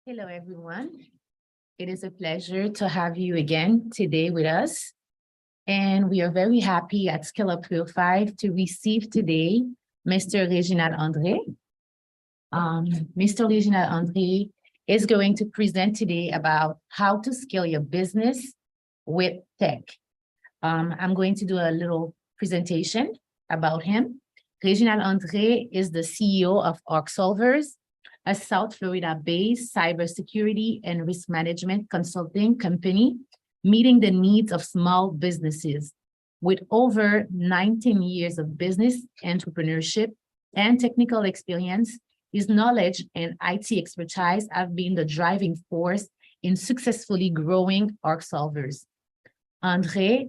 Hello, everyone. It is a pleasure to have you again today with us. And we are very happy at Skill Up 305 to receive today Mr. Reginald Andre. Mr. Reginald Andre is going to present today about how to scale your business with tech. I'm going to do a little presentation about him. Reginald Andre is the CEO of ArcSolvers, a South Florida-based cybersecurity and risk management consulting company, meeting the needs of small businesses. With over 19 years of business entrepreneurship and technical experience, his knowledge and IT expertise have been the driving force in successfully growing ArcSolvers. Andre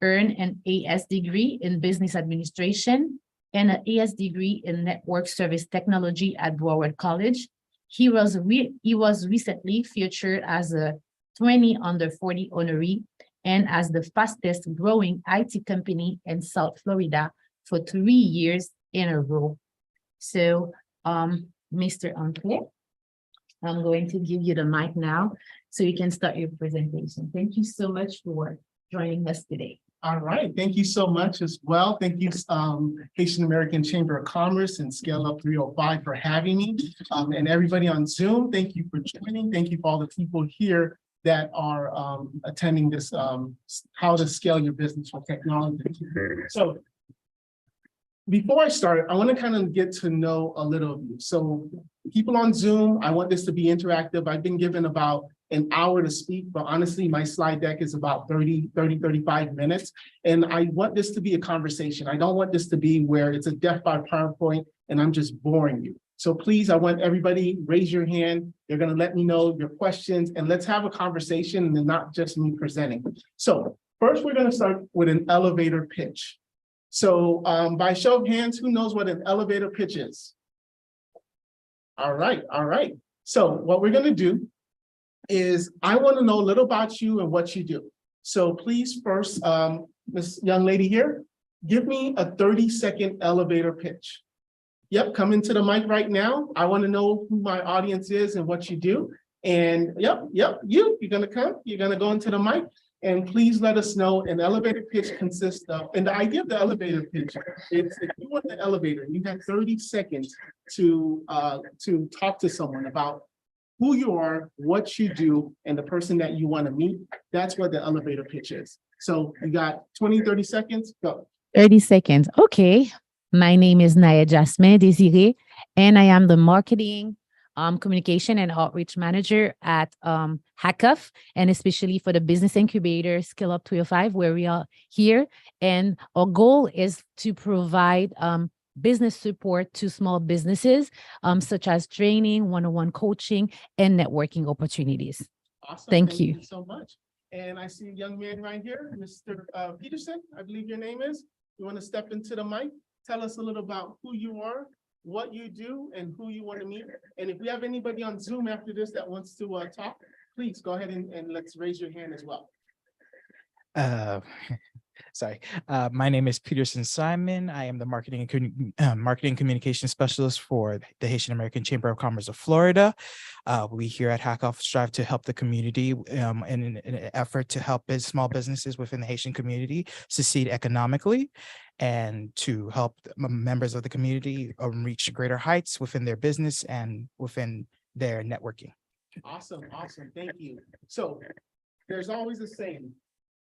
earned an AS degree in business administration and an AS degree in network service technology at Broward College. He was recently featured as a 20 under 40 honoree and as the fastest growing IT company in South Florida for 3 years in a row. So, Mr. Andre, I'm going to give you the mic now so you can start your presentation. Thank you so much for joining us today. All right, thank you so much as well. Thank you, Haitian American Chamber of Commerce and Scale Up 305 for having me. And everybody on Zoom, thank you for joining. Thank you for all the people here that are attending this, how to scale your business with technology. So before I start, I want to kind of get to know a little of you. So people on Zoom, I want this to be interactive. I've been given about an hour to speak, but honestly, my slide deck is about 35 minutes. And I want this to be a conversation. I don't want this to be where it's a death by PowerPoint and I'm just boring you. So please, I want everybody raise your hand. You're going to let me know your questions and let's have a conversation and not just me presenting. So first, we're going to start with an elevator pitch. So by show of hands, who knows what an elevator pitch is? All right. So what we're going to do is I want to know a little about you and what you do. So please first, this young lady here, give me a 30-second elevator pitch. Yep, come into the mic right now. I want to know who my audience is and what you do. And you're going to come, you're going to go into the mic. And please let us know an elevator pitch consists of, and the idea of the elevator pitch is if you want the elevator, you have 30 seconds to talk to someone about who you are, what you do, and the person that you want to meet. That's what the elevator pitch is. So you got 30 seconds, go. 30 seconds. Okay. My name is Naya Jasmine Desiree, and I am the marketing, communication and outreach manager at HACUF, and especially for the business incubator Skill Up 305, where we are here. And our goal is to provide business support to small businesses, such as training, one-on-one coaching, and networking opportunities. Awesome. Thank you so much. And I see a young man right here, Mr. Peterson, I believe your name is. You want to step into the mic? Tell us a little about who you are, what you do, and who you want to meet. And if we have anybody on Zoom after this that wants to talk, please go ahead and let's raise your hand as well. My name is Peterson Simon. I am the marketing communication specialist for the Haitian American Chamber of Commerce of Florida. We here at HACUF strive to help the community in an effort to help small businesses within the Haitian community succeed economically and to help members of the community reach greater heights within their business and within their networking. Awesome. Thank you. So there's always a saying,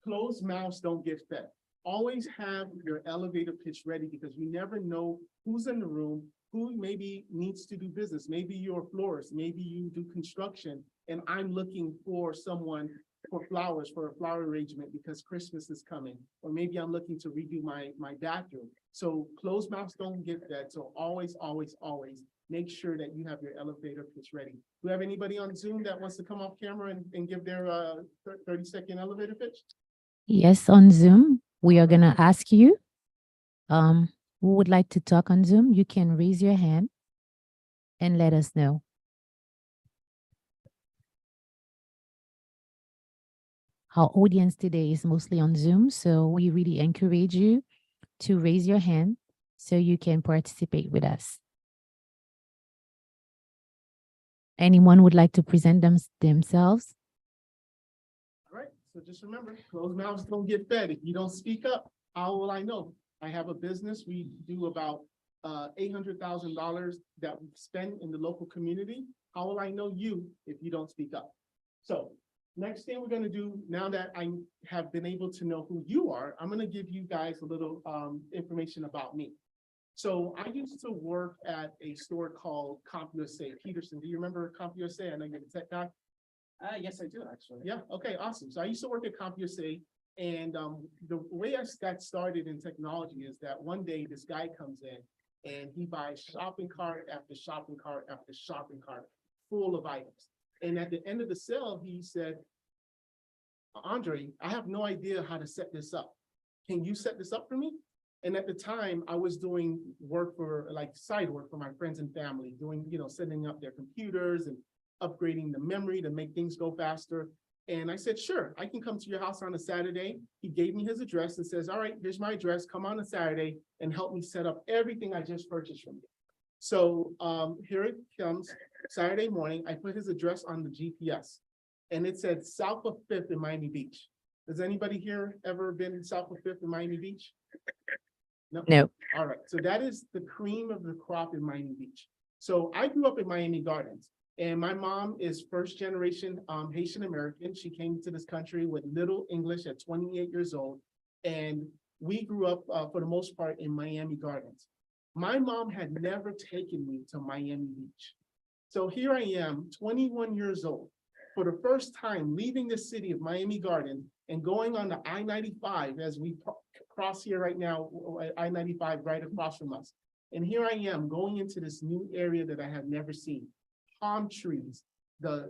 closed mouths don't get fed. Always have your elevator pitch ready because you never know who's in the room, who maybe needs to do business. Maybe you're a florist, maybe you do construction, and I'm looking for someone for flowers, for a flower arrangement because Christmas is coming. Or maybe I'm looking to redo my bathroom. So closed mouths don't get fed. So always make sure that you have your elevator pitch ready. Do we have anybody on Zoom that wants to come off camera and give their 30-second elevator pitch? Yes, on Zoom, we are going to ask you who would like to talk on Zoom. You can raise your hand and let us know. Our audience today is mostly on Zoom, so we really encourage you to raise your hand so you can participate with us. Anyone would like to present themselves? All right, so just remember, closed mouths don't get fed. If you don't speak up, how will I know? I have a business. We do about $800,000 that we spend in the local community. How will I know you if you don't speak up? So next thing we're gonna do, now that I have been able to know who you are, I'm gonna give you guys a little information about me. So I used to work at a store called CompUSA. Peterson, do you remember CompUSA? I know you're the tech guy. Yes, I do actually. Yeah, okay, awesome. So I used to work at CompUSA, and the way I got started in technology is that one day this guy comes in and he buys shopping cart after shopping cart after shopping cart full of items. And at the end of the sale, he said, Andre, I have no idea how to set this up. Can you set this up for me? And at the time I was doing work for like side work for my friends and family, doing, setting up their computers and upgrading the memory to make things go faster. And I said, sure, I can come to your house on a Saturday. He gave me his address and says, all right, here's my address. Come on a Saturday and help me set up everything I just purchased from you. So here it comes, Saturday morning. I put his address on the GPS and it said south of 5th in Miami Beach. Has anybody here ever been south of 5th in Miami Beach? No. No. All right, so that is the cream of the crop in Miami Beach. So I grew up in Miami Gardens. And my mom is first generation Haitian American. She came to this country with little English at 28 years old. And we grew up for the most part in Miami Gardens. My mom had never taken me to Miami Beach. So here I am, 21 years old, for the first time leaving the city of Miami Gardens and going on the I-95 as we cross here right now, I-95 right across from us. And here I am going into this new area that I have never seen. Palm trees, the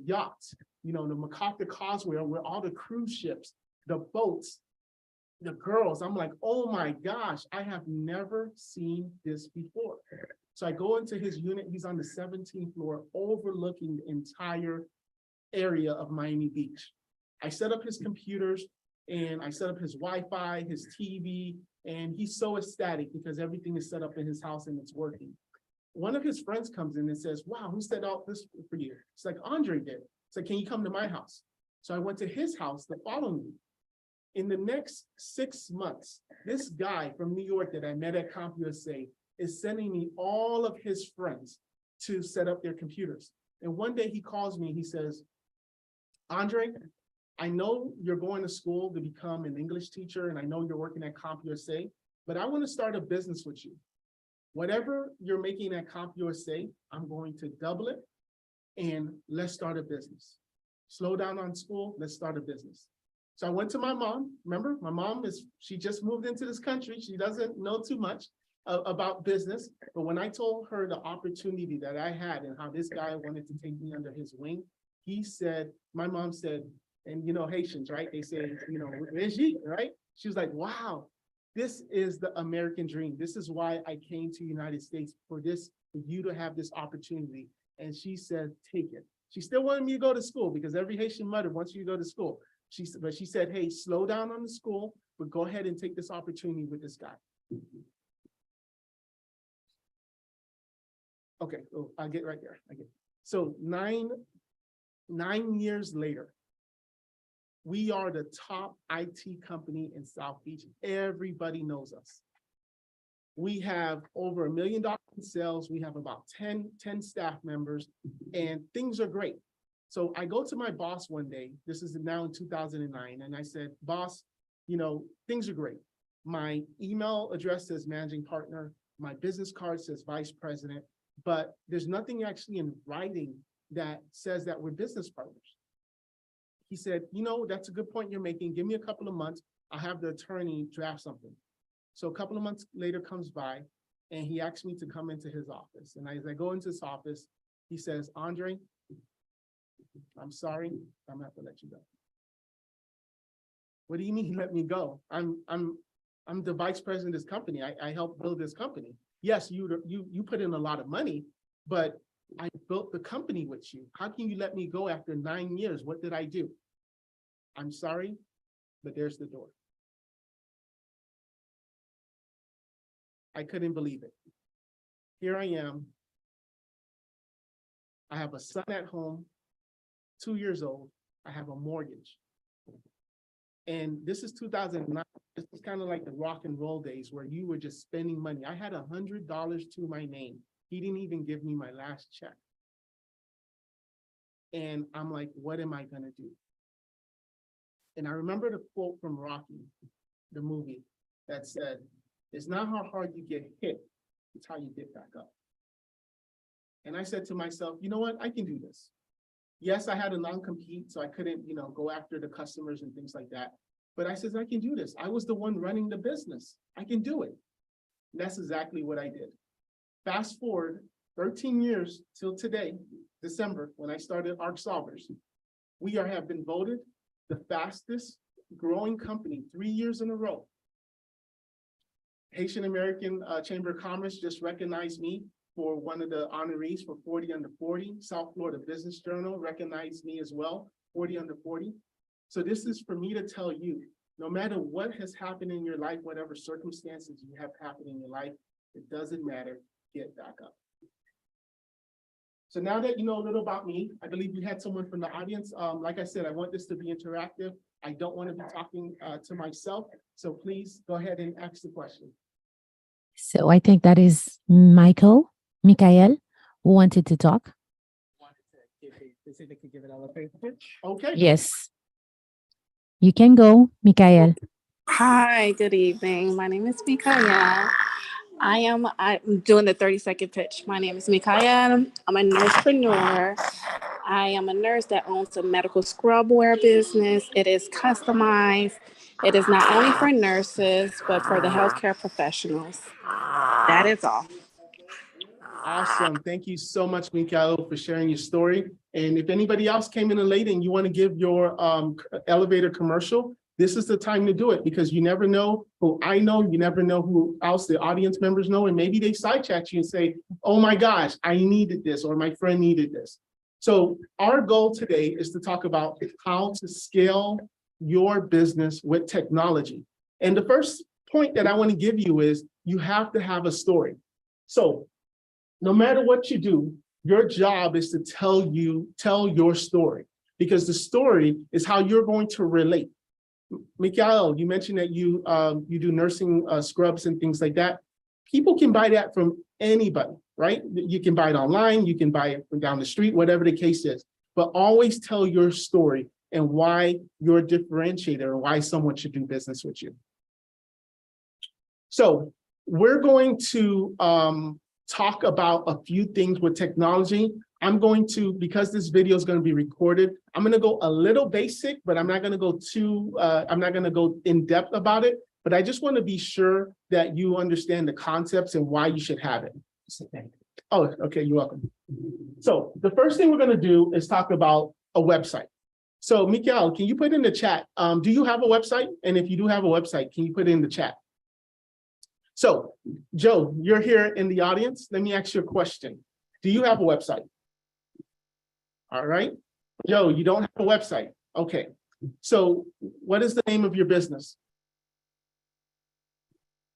yachts, the MacArthur Causeway where all the cruise ships, the boats, the girls. I'm like, oh my gosh, I have never seen this before. So I go into his unit. He's on the 17th floor overlooking the entire area of Miami Beach. I set up his computers and I set up his Wi-Fi, his TV, and he's so ecstatic because everything is set up in his house and it's working. One of his friends comes in and says, wow, who set out this for you? It's like, Andre did. It's like, can you come to my house? So I went to his house the following week. In the next 6 months, this guy from New York that I met at CompUSA is sending me all of his friends to set up their computers. And one day he calls me, he says, Andre, I know you're going to school to become an English teacher, and I know you're working at CompUSA, but I want to start a business with you. Whatever you're making at CompUSA, I'm going to double it and let's start a business. Slow down on school, let's start a business. So I went to my mom. Remember, my mom she just moved into this country. She doesn't know too much about business. But when I told her the opportunity that I had and how this guy wanted to take me under his wing, my mom said, and Haitians, right? They say, Reggie, right? She was like, wow. This is the American dream. This is why I came to the United States for you to have this opportunity. And she said, take it. She still wanted me to go to school because every Haitian mother wants you to go to school. But she said, hey, slow down on the school, but go ahead and take this opportunity with this guy. Okay, oh, I'll get right there. So 9 years later, we are the top IT company in South Beach. Everybody knows us. We have over $1 million in sales. We have about 10 staff members, and things are great. So I go to my boss one day, this is now in 2009, and I said, boss, things are great. My email address says managing partner. My business card says vice president, but there's nothing actually in writing that says that we're business partners. He said, that's a good point you're making. Give me a couple of months. I'll have the attorney draft something. So a couple of months later comes by and he asked me to come into his office. And as I go into his office, he says, Andre, I'm sorry, I'm gonna have to let you go. What do you mean let me go? I'm the vice president of this company. I helped build this company. Yes, you put in a lot of money, but I built the company with you. How can you let me go after 9 years? What did I do? I'm sorry, but there's the door. I couldn't believe it. Here I am, I have a son at home, 2 years old. I have a mortgage. And this is 2009. This is kind of like the rock and roll days where you were just spending money. I had $100 to my name. He didn't even give me my last check. And I'm like, what am I gonna do? And I remember the quote from Rocky, the movie, that said, it's not how hard you get hit, it's how you get back up. And I said to myself, you know what, I can do this. Yes, I had a non-compete, so I couldn't, go after the customers and things like that. But I said, I can do this. I was the one running the business. I can do it. And that's exactly what I did. Fast forward 13 years till today, December, when I started Arc Solvers. We have been voted the fastest growing company 3 years in a row. Haitian American Chamber of Commerce just recognized me for one of the honorees for 40 under 40. South Florida Business Journal recognized me as well, 40 under 40. So this is for me to tell you, no matter what has happened in your life, whatever circumstances you have happened in your life, it doesn't matter, get back up. So now that you know a little about me, I believe we had someone from the audience. Like I said, I want this to be interactive. I don't want to be talking to myself. So please go ahead and ask the question. So I think that is Michael, who wanted to talk. They say they could give it elevator pitch. Okay. Yes. You can go, Mikael. Hi, good evening. My name is Mikael. I'm doing the 30-second pitch. My name is Mikael. I'm a nursepreneur. I am a nurse that owns a medical scrub wear business. It is customized. It is not only for nurses, but for the healthcare professionals. That is all. Awesome. Thank you so much, Mikael, for sharing your story. And if anybody else came in late and you want to give your elevator commercial, this is the time to do it, because you never know who I know, you never know who else the audience members know, and maybe they side chat you and say, oh my gosh, I needed this, or my friend needed this. So our goal today is to talk about how to scale your business with technology. And the first point that I want to give you is you have to have a story. So no matter what you do, your job is to tell your story, because the story is how you're going to relate. Mikael, you mentioned that you do nursing scrubs and things like that. People can buy that from anybody, right? You can buy it online, you can buy it from down the street, whatever the case is. But always tell your story and why you're a differentiator or why someone should do business with you. So we're going to talk about a few things with technology. I'm going to, because this video is going to be recorded, I'm going to go a little basic, but I'm not going to go I'm not going to go in depth about it, but I just want to be sure that you understand the concepts and why you should have it. Oh, okay, you're welcome. So the first thing we're going to do is talk about a website. So Mikael, can you put in the chat, do you have a website? And if you do have a website, can you put it in the chat? So Joe, you're here in the audience. Let me ask you a question. Do you have a website? All right. Joe, you don't have a website. Okay. So what is the name of your business?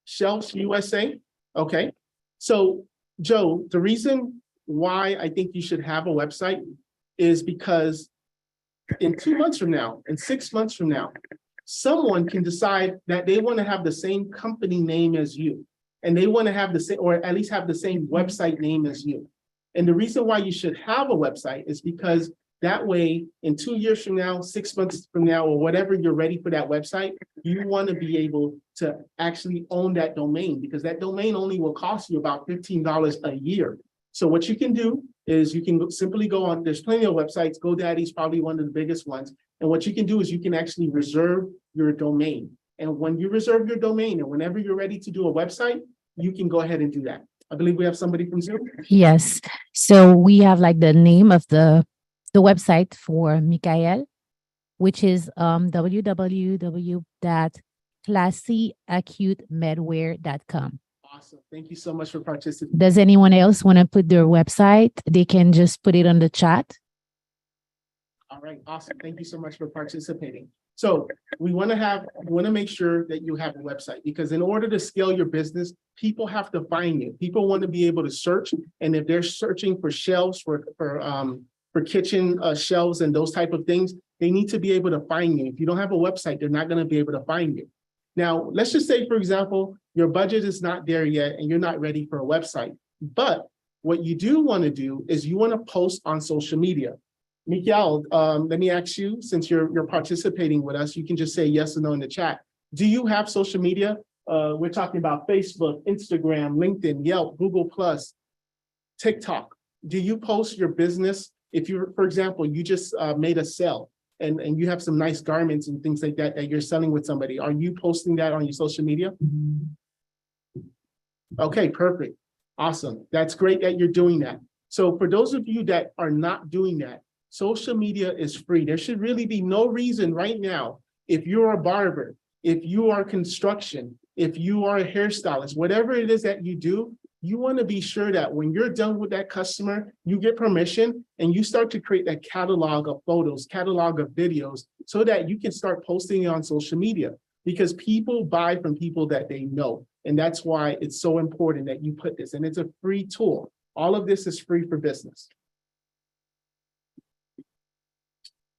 Shelves USA. Okay. So Joe, the reason why I think you should have a website is because in 2 months from now, in 6 months from now, someone can decide that they want to have the same company name as you, and they want to have the same, or at least have the same website name as you. And the reason why you should have a website is because that way, in 2 years from now, 6 months from now, or whatever you're ready for that website, you want to be able to actually own that domain, because that domain only will cost you about $15 a year. So what you can do is you can simply go on, there's plenty of websites, GoDaddy's probably one of the biggest ones. And what you can do is you can actually reserve your domain. And when you reserve your domain, and whenever you're ready to do a website, you can go ahead and do that. I believe we have somebody from Zoom. Yes. So we have like the name of the website for Mikael, which is www.classyacute.medwear.com. Awesome. Thank you so much for participating. Does anyone else want to put their website? They can just put it on the chat. All right. Awesome. Thank you so much for participating. So we want to make sure that you have a website, because in order to scale your business, people have to find you. People want to be able to search. And if they're searching for shelves for kitchen shelves and those type of things, they need to be able to find you. If you don't have a website, they're not going to be able to find you. Now, let's just say, for example, your budget is not there yet and you're not ready for a website. But what you do want to do is you want to post on social media. Mikael, let me ask you, since you're participating with us, you can just say yes or no in the chat. Do you have social media? We're talking about Facebook, Instagram, LinkedIn, Yelp, Google+, TikTok. Do you post your business? If you, for example, you just made a sale and you have some nice garments and things like that that you're selling with somebody, are you posting that on your social media? Okay, perfect. Awesome. That's great that you're doing that. So for those of you that are not doing that, social media is free. There should really be no reason right now, if you're a barber, if you are construction, if you are a hairstylist, whatever it is that you do, you want to be sure that when you're done with that customer, you get permission and you start to create a catalog of photos, catalog of videos, so that you can start posting it on social media, because people buy from people that they know. And that's why it's so important that you put this, and it's a free tool. All of this is free for business.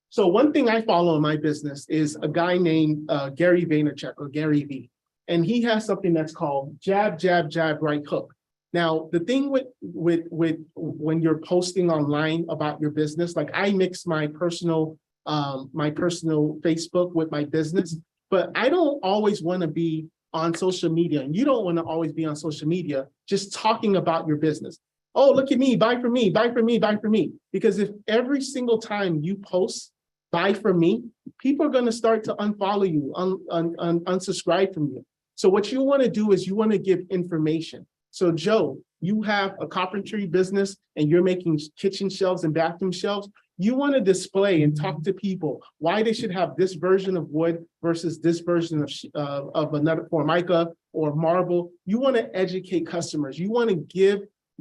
So one thing I follow in my business is a guy named Gary Vaynerchuk, or Gary V. And he has something that's called jab, jab, jab, right hook. Now, the thing with when you're posting online about your business, like I mix my personal Facebook with my business, but I don't always want to be on social media, and you don't want to always be on social media just talking about your business. Oh, look at me, buy from me, buy from me, buy from me. Because if every single time you post buy from me, people are going to start to unfollow you, unsubscribe from you. So what you want to do is you want to give information. So Joe, you have a carpentry business and you're making kitchen shelves and bathroom shelves. You want to display and talk to people why they should have this version of wood versus this version of another Formica or marble. You want to educate customers. You want to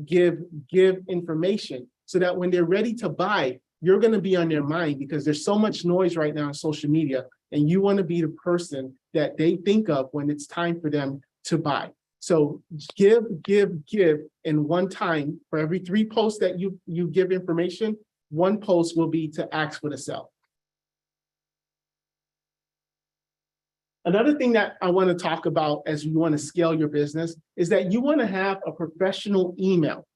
give information so that when they're ready to buy, you're going to be on their mind, because there's so much noise right now on social media, and you want to be the person that they think of when it's time for them to buy. So give in one time. For every 3 posts that you give information, 1 post will be to ask for the sell. Another thing that I want to talk about as you want to scale your business is that you want to have a professional email.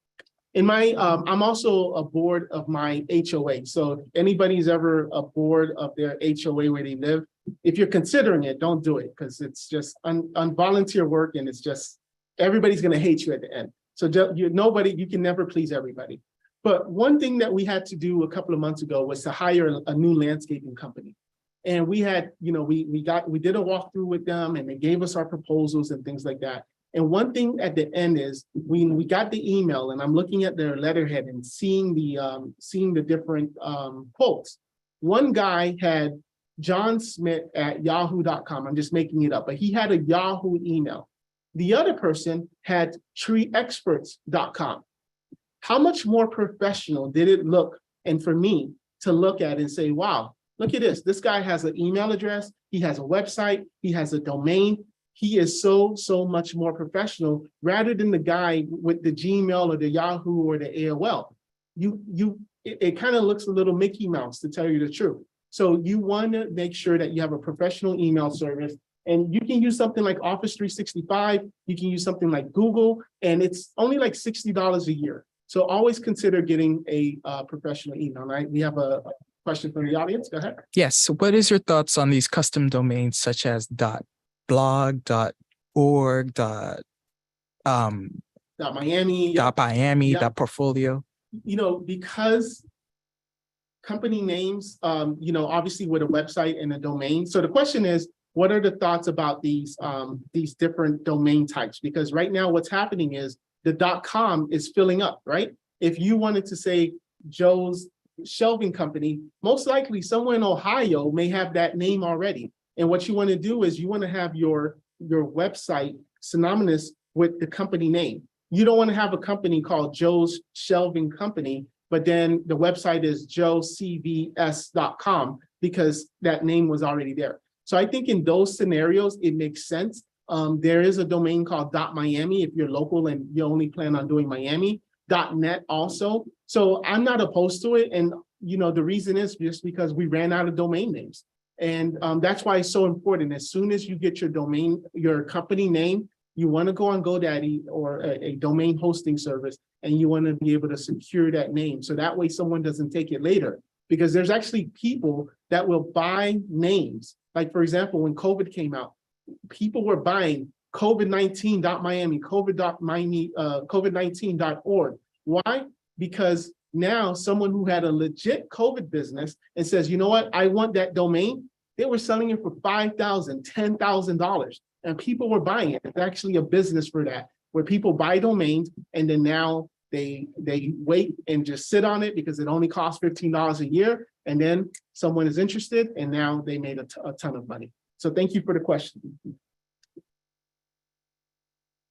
In my, I'm also a board of my HOA. So if anybody's ever a board of their HOA where they live, if you're considering it, don't do it, because it's just volunteer work, and it's just, everybody's going to hate you at the end. So you can never please everybody. But one thing that we had to do a couple of months ago was to hire a new landscaping company. And we had, we did a walkthrough with them, and they gave us our proposals and things like that. And one thing at the end is when we got the email, and I'm looking at their letterhead and seeing the different quotes. One guy had John Smith at yahoo.com. I'm just making it up, but he had a Yahoo email. The other person had treeexperts.com. How much more professional did it look? And for me to look at and say, wow, look at this. This guy has an email address. He has a website. He has a domain. He is so much more professional, rather than the guy with the Gmail or the Yahoo or the AOL. It kind of looks a little Mickey Mouse, to tell you the truth. So you want to make sure that you have a professional email service, and you can use something like Office 365. You can use something like Google, and it's only like $60 a year. So always consider getting a professional email, right? We have a question from the audience. Go ahead. Yes. So what is your thoughts on these custom domains such as .blog, .org, .Miami, .Miami, .portfolio? Because company names, obviously with a website and a domain. So the question is, what are the thoughts about these different domain types? Because right now what's happening is the .com is filling up, right? If you wanted to say Joe's Shelving Company, most likely someone in Ohio may have that name already. And what you want to do is you want to have your website synonymous with the company name. You don't want to have a company called Joe's Shelving Company, but then the website is joecvs.com, because that name was already there. So I think in those scenarios, it makes sense. There is a domain called .miami if you're local and you only plan on doing Miami, .net also. So I'm not opposed to it. And the reason is just because we ran out of domain names. And that's why it's so important. As soon as you get your domain, your company name, you want to go on GoDaddy or a domain hosting service, and you want to be able to secure that name. So that way someone doesn't take it later, because there's actually people that will buy names. Like, for example, when COVID came out, people were buying COVID-19.miami, COVID-19.org. Why? Because now someone who had a legit COVID business and says, you know what, I want that domain. They were selling it for $5,000, $10,000, and people were buying it. It's actually a business for that, where people buy domains and then now they wait and just sit on it because it only costs $15 a year. And then someone is interested and now they made a ton of money. So thank you for the question.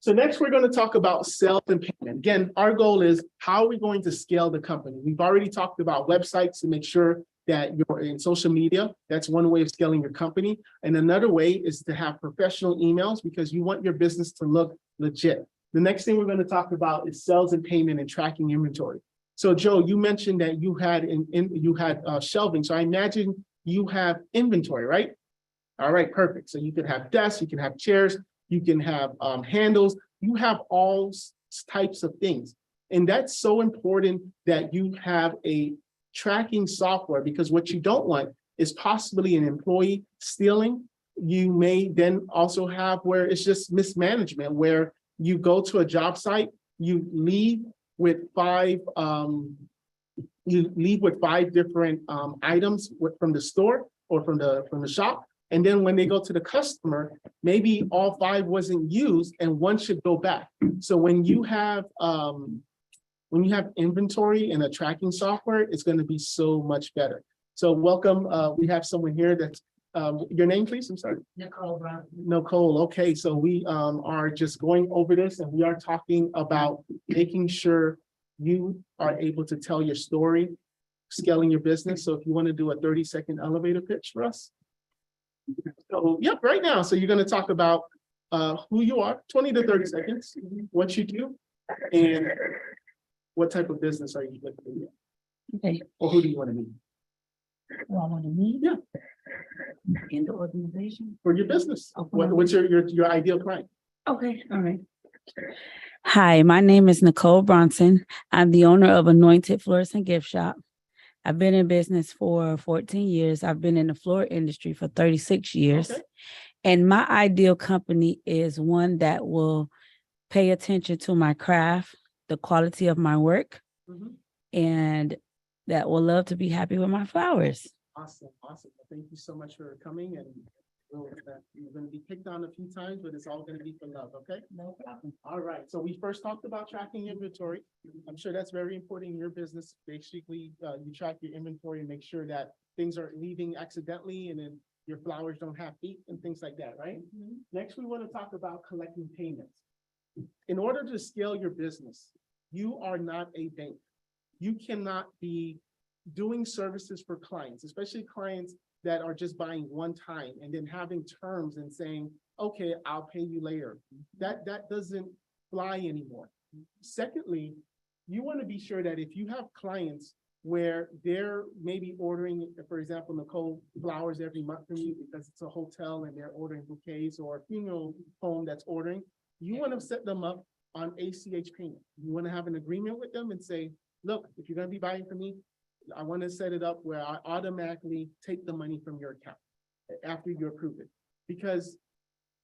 So next, we're going to talk about sales and payment. Again, our goal is how are we going to scale the company? We've already talked about websites to make sure that you're in social media. That's one way of scaling your company. And another way is to have professional emails, because you want your business to look legit. The next thing we're going to talk about is sales and payment and tracking inventory. So Joe, you mentioned that you had shelving. So I imagine you have inventory, right? All right, perfect. So you can have desks, you can have chairs, you can have handles, you have all types of things. And that's so important that you have a tracking software, because what you don't want is possibly an employee stealing. You may then also have where it's just mismanagement, where you go to a job site, you leave with five different items from the store or from the shop. And then when they go to the customer, maybe all five wasn't used and one should go back. So when you have inventory and a tracking software, it's going to be so much better. So welcome. We have someone here that's your name, please. I'm sorry. Nicole Brown. Nicole. Okay, so we are just going over this, and we are talking about making sure you are able to tell your story, scaling your business. So if you want to do a 30-second elevator pitch for us. So, yep, right now. So you're going to talk about who you are, 20 to 30 seconds, what you do, and what type of business are you looking to do? Okay, Or who do you want to meet? who I want to meet? Yeah. In the organization? For your business. Okay. What's your ideal client? Okay, all right. Hi, my name is Nicole Bronson. I'm the owner of Anointed Florist and Gift Shop. I've been in business for 14 years. I've been in the floor industry for 36 years. Okay. And my ideal company is one that will pay attention to my craft, the quality of my work, Mhm. and that will love to be happy with my flowers. Awesome, awesome. Well, thank you so much for coming, and you're going to be picked on a few times, but it's all going to be for love, okay? No problem. All right, so we first talked about tracking inventory. I'm sure that's very important in your business. Basically, you track your inventory and make sure that things are leaving accidentally, and then your flowers don't have feet and things like that, right? Next, we want to talk about collecting payments. In order to scale your business, you are not a bank. You cannot be doing services for clients, especially clients that are just buying one time and then having terms and saying, okay, I'll pay you later. That doesn't fly anymore. Secondly, you want to be sure that if you have clients where they're maybe ordering, for example, Nicole, flowers every month from you because it's a hotel and they're ordering bouquets, or a funeral home that's ordering, you want to set them up on ACH payment. You want to have an agreement with them and say, look, if you're going to be buying from me, I want to set it up where I automatically take the money from your account after you approve it. Because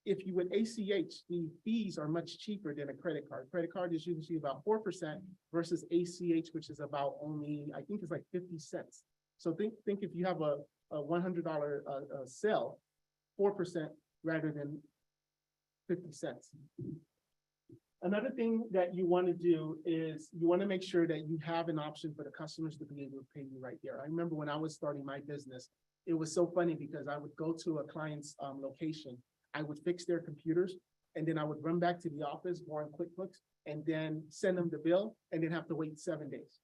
if you would ACH, the fees are much cheaper than a credit card. Credit card is usually about 4% versus ACH, which is about only, I think it's like 50 cents. So think if you have a $100 sale, 4% rather than 50 cents. Another thing that you want to do is you want to make sure that you have an option for the customers to be able to pay you right there. I remember when I was starting my business, it was so funny because I would go to a client's location, I would fix their computers, and then I would run back to the office, go on QuickBooks, and then send them the bill, and then have to wait 7 days.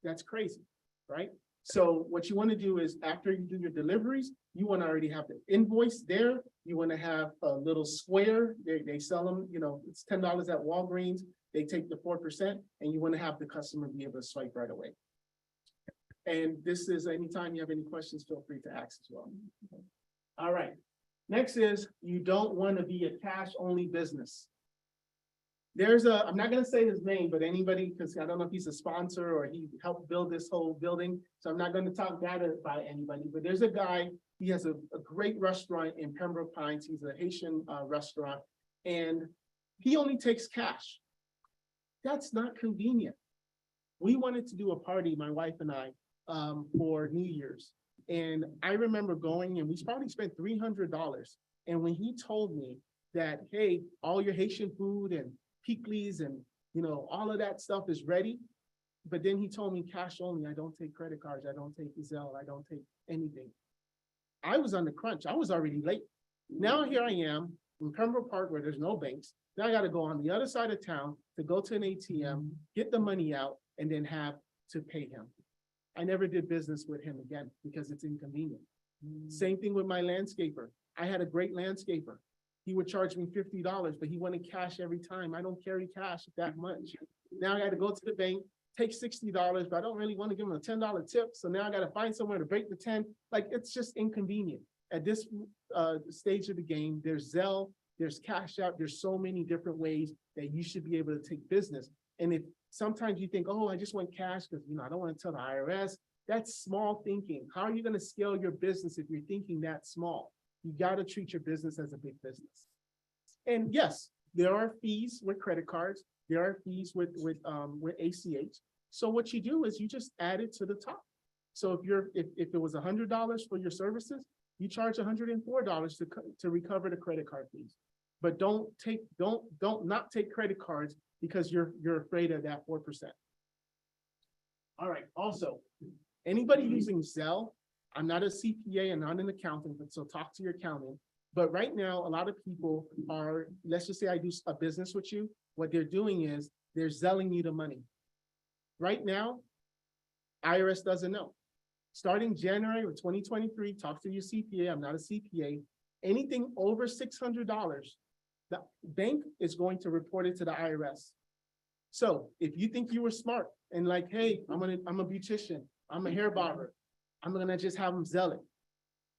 That's crazy, right? So what you want to do is after you do your deliveries, you want to already have the invoice there. You want to have a little square. They sell them, you know, it's $10 at Walgreens. They take the 4% and you want to have the customer be able to swipe right away. And this is anytime you have any questions, feel free to ask as well. All right. Next is you don't want to be a cash only business. There's I'm not going to say his name, but anybody, because I don't know if he's a sponsor or he helped build this whole building. So I'm not going to talk bad about anybody, but there's a guy, he has a great restaurant in Pembroke Pines. He's a Haitian restaurant and he only takes cash. That's not convenient. We wanted to do a party, my wife and I, for New Year's. And I remember going and we probably spent $300. And when he told me that, hey, all your Haitian food and pickles and, you know, all of that stuff is ready. But then he told me cash only. I don't take credit cards. I don't take Zelle. I don't take anything. I was on the crunch. I was already late. Now here I am in Pembroke Park where there's no banks. Now I got to go on the other side of town to go to an ATM, get the money out, and then have to pay him. I never did business with him again because it's inconvenient. Same thing with my landscaper. I had a great landscaper. He would charge me $50, but he wanted cash every time. I don't carry cash that much. Now I got to go to the bank, take $60, but I don't really want to give him a $10 tip. So now I got to find somewhere to break the 10. Like, it's just inconvenient. At this stage of the game, there's Zelle, there's Cash App, there's so many different ways that you should be able to take business. And if sometimes you think, oh, I just want cash because, you know, I don't want to tell the IRS, that's small thinking. How are you going to scale your business if you're thinking that small? You got to treat your business as a big business. And yes, there are fees with credit cards. There are fees with ACH. So what you do is you just add it to the top. So if it was $100 for your services, you charge $104 to recover the credit card fees. But don't not take credit cards because you're afraid of that 4%. All right. Also, anybody using Zelle, I'm not a CPA and not an accountant, but so talk to your accountant. But right now, a lot of people are, let's just say I do a business with you. What they're doing is they're Zelling you the money. Right now, IRS doesn't know. Starting January of 2023, talk to your CPA. I'm not a CPA. Anything over $600, the bank is going to report it to the IRS. So if you think you were smart and like, hey, I'm a beautician, I'm a hair barber, I'm gonna just have them Zelle it,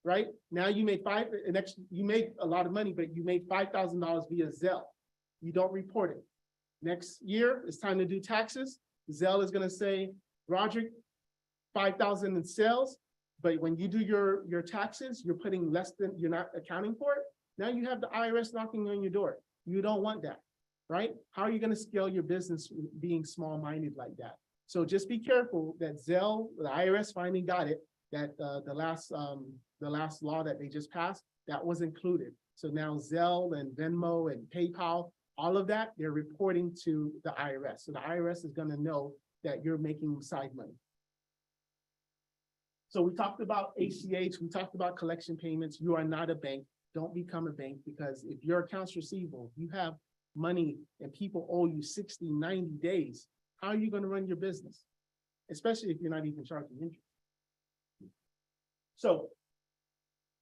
right? Now you make you make a lot of money, but you made $5,000 via Zelle. You don't report it. Next year, it's time to do taxes. Zelle is gonna say, Roderick, 5,000 in sales, but when you do your taxes, you're putting less than, you're not accounting for it. Now you have the IRS knocking on your door. You don't want that, right? How are you gonna scale your business being small-minded like that? So just be careful that Zelle, the IRS finally got it, that the last law that they just passed, that was included. So now Zelle and Venmo and PayPal, all of that, they're reporting to the IRS. So the IRS is gonna know that you're making side money. So we talked about ACH, we talked about collection payments. You are not a bank. Don't become a bank, because if your accounts receivable, you have money and people owe you 60, 90 days, how are you going to run your business? Especially if you're not even charging interest. So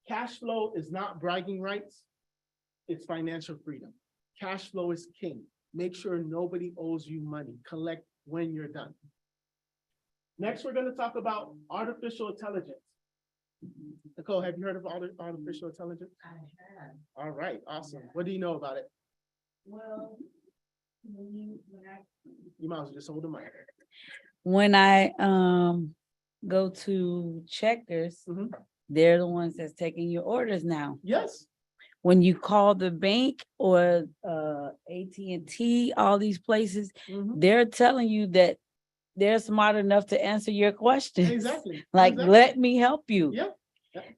cash flow is not bragging rights. It's financial freedom. Cash flow is king. Make sure nobody owes you money. Collect when you're done. Next, we're going to talk about artificial intelligence. Nicole, have you heard of artificial intelligence? I have. All right, awesome. Yeah. What do you know about it? Well, You might as well just hold the mic. When I go to Checkers, Mhm. they're the ones that's taking your orders now. Yes. When you call the bank or AT&T, all these places, Mhm. they're telling you that they're smart enough to answer your questions. Exactly. Like, Exactly. let me help you. Yeah.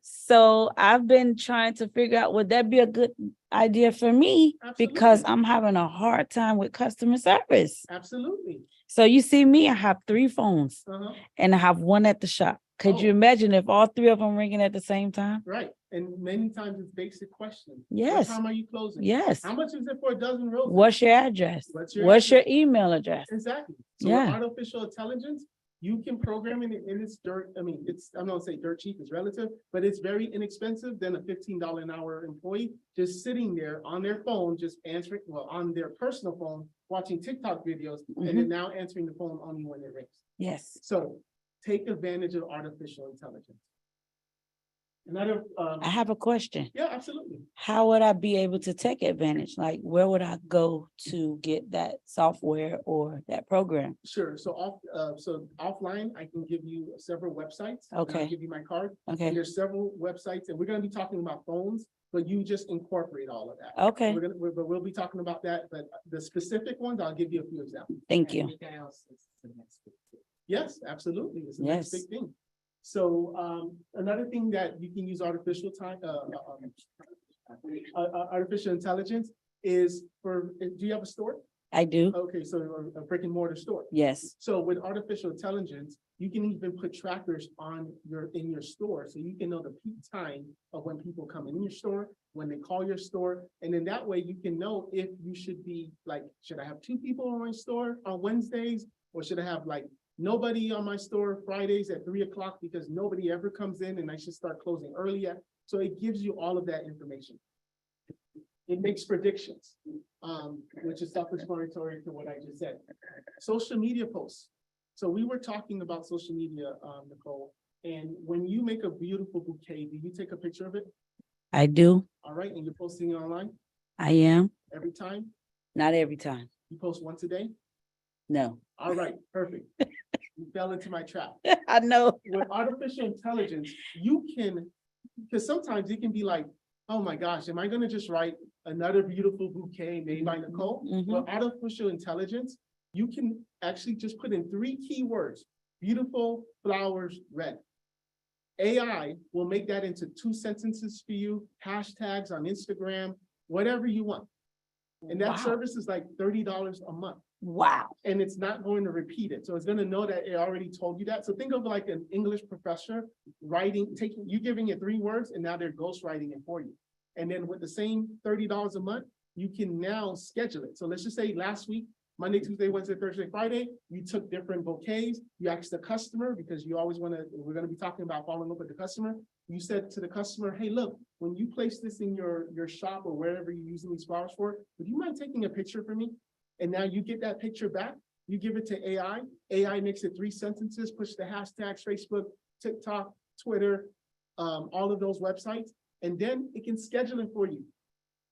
So I've been trying to figure out, would that be a good idea for me? Because Absolutely. I'm having a hard time with customer service. Absolutely. So you see me, I have 3 phones Uh-huh. and I have one at the shop. Could you Oh. imagine if all 3 of them ringing at the same time? Right. And many times it's basic questions. Yes. What time are you closing? Yes. How much is it for a dozen roses? What's your address? What's your What's your email address? Exactly. So Yeah. with artificial intelligence, You can program it and it's dirt, I mean, I'm not gonna say dirt cheap, it's relative, but it's very inexpensive than a $15 an hour employee just sitting there on their phone, just answering, well, on their personal phone, watching TikTok videos, and then now answering the phone only when it rings. Yes. So take advantage of artificial intelligence. Another, I have a question. yeah, absolutely. How would I be able to take advantage? Like, where would I go to get that software or that program? Sure. So offline, I can give you several websites. and I'll Okay. give you my card. Okay, And there's several websites, and we're gonna be talking about phones, but you just incorporate all of that. okay, But we'll be talking about that, but the specific ones, I'll give you a few examples. thank you. Anything else is the next big thing. Yes, absolutely. It's the next Yes. big thing. So, another thing that you can use artificial intelligence is for, do you have a store? I do, Okay, so a brick and mortar store. yes. So with artificial intelligence, you can even put trackers in your store, so you can know the peak time of when people come in your store, when they call your store, and then that way you can know if you should be like, should I have 2 people in my store on Wednesdays? Or should I have like nobody on my store Fridays at 3 o'clock because nobody ever comes in and I should start closing earlier? So it gives you all of that information. It makes predictions, which is self-explanatory to what I just said. Social media posts. So we were talking about social media, Nicole, and when you make a beautiful bouquet, do you take a picture of it? I do, All right, and you're posting it online I am, every time? not every time, You post once a day? no. All right, perfect. You fell into my trap. I know. With artificial intelligence, you can, because sometimes it can be like, oh my gosh, am I gonna just write another beautiful bouquet made by Nicole? Mhm. With artificial intelligence, you can actually just put in 3 keywords: beautiful flowers, red. AI will make that into 2 sentences for you, hashtags on Instagram, whatever you want. And that Wow. service is like $30 a month. Wow, And it's not going to repeat it. So it's going to know that it already told you that. So think of like an English professor giving it 3 words, and now they're ghostwriting it for you. And then with the same $30 a month, you can now schedule it. So let's just say last week, Monday, Tuesday, Wednesday, Thursday, Friday, you took different bouquets. You asked the customer, because you always we're going to be talking about following up with the customer. You said to the customer, hey, look, when you place this in your shop or wherever you're using these flowers for, would you mind taking a picture for me? And now you get that picture back, you give it to AI, AI makes it 3 sentences, push the hashtags, Facebook, TikTok, Twitter, all of those websites, and then it can schedule it for you.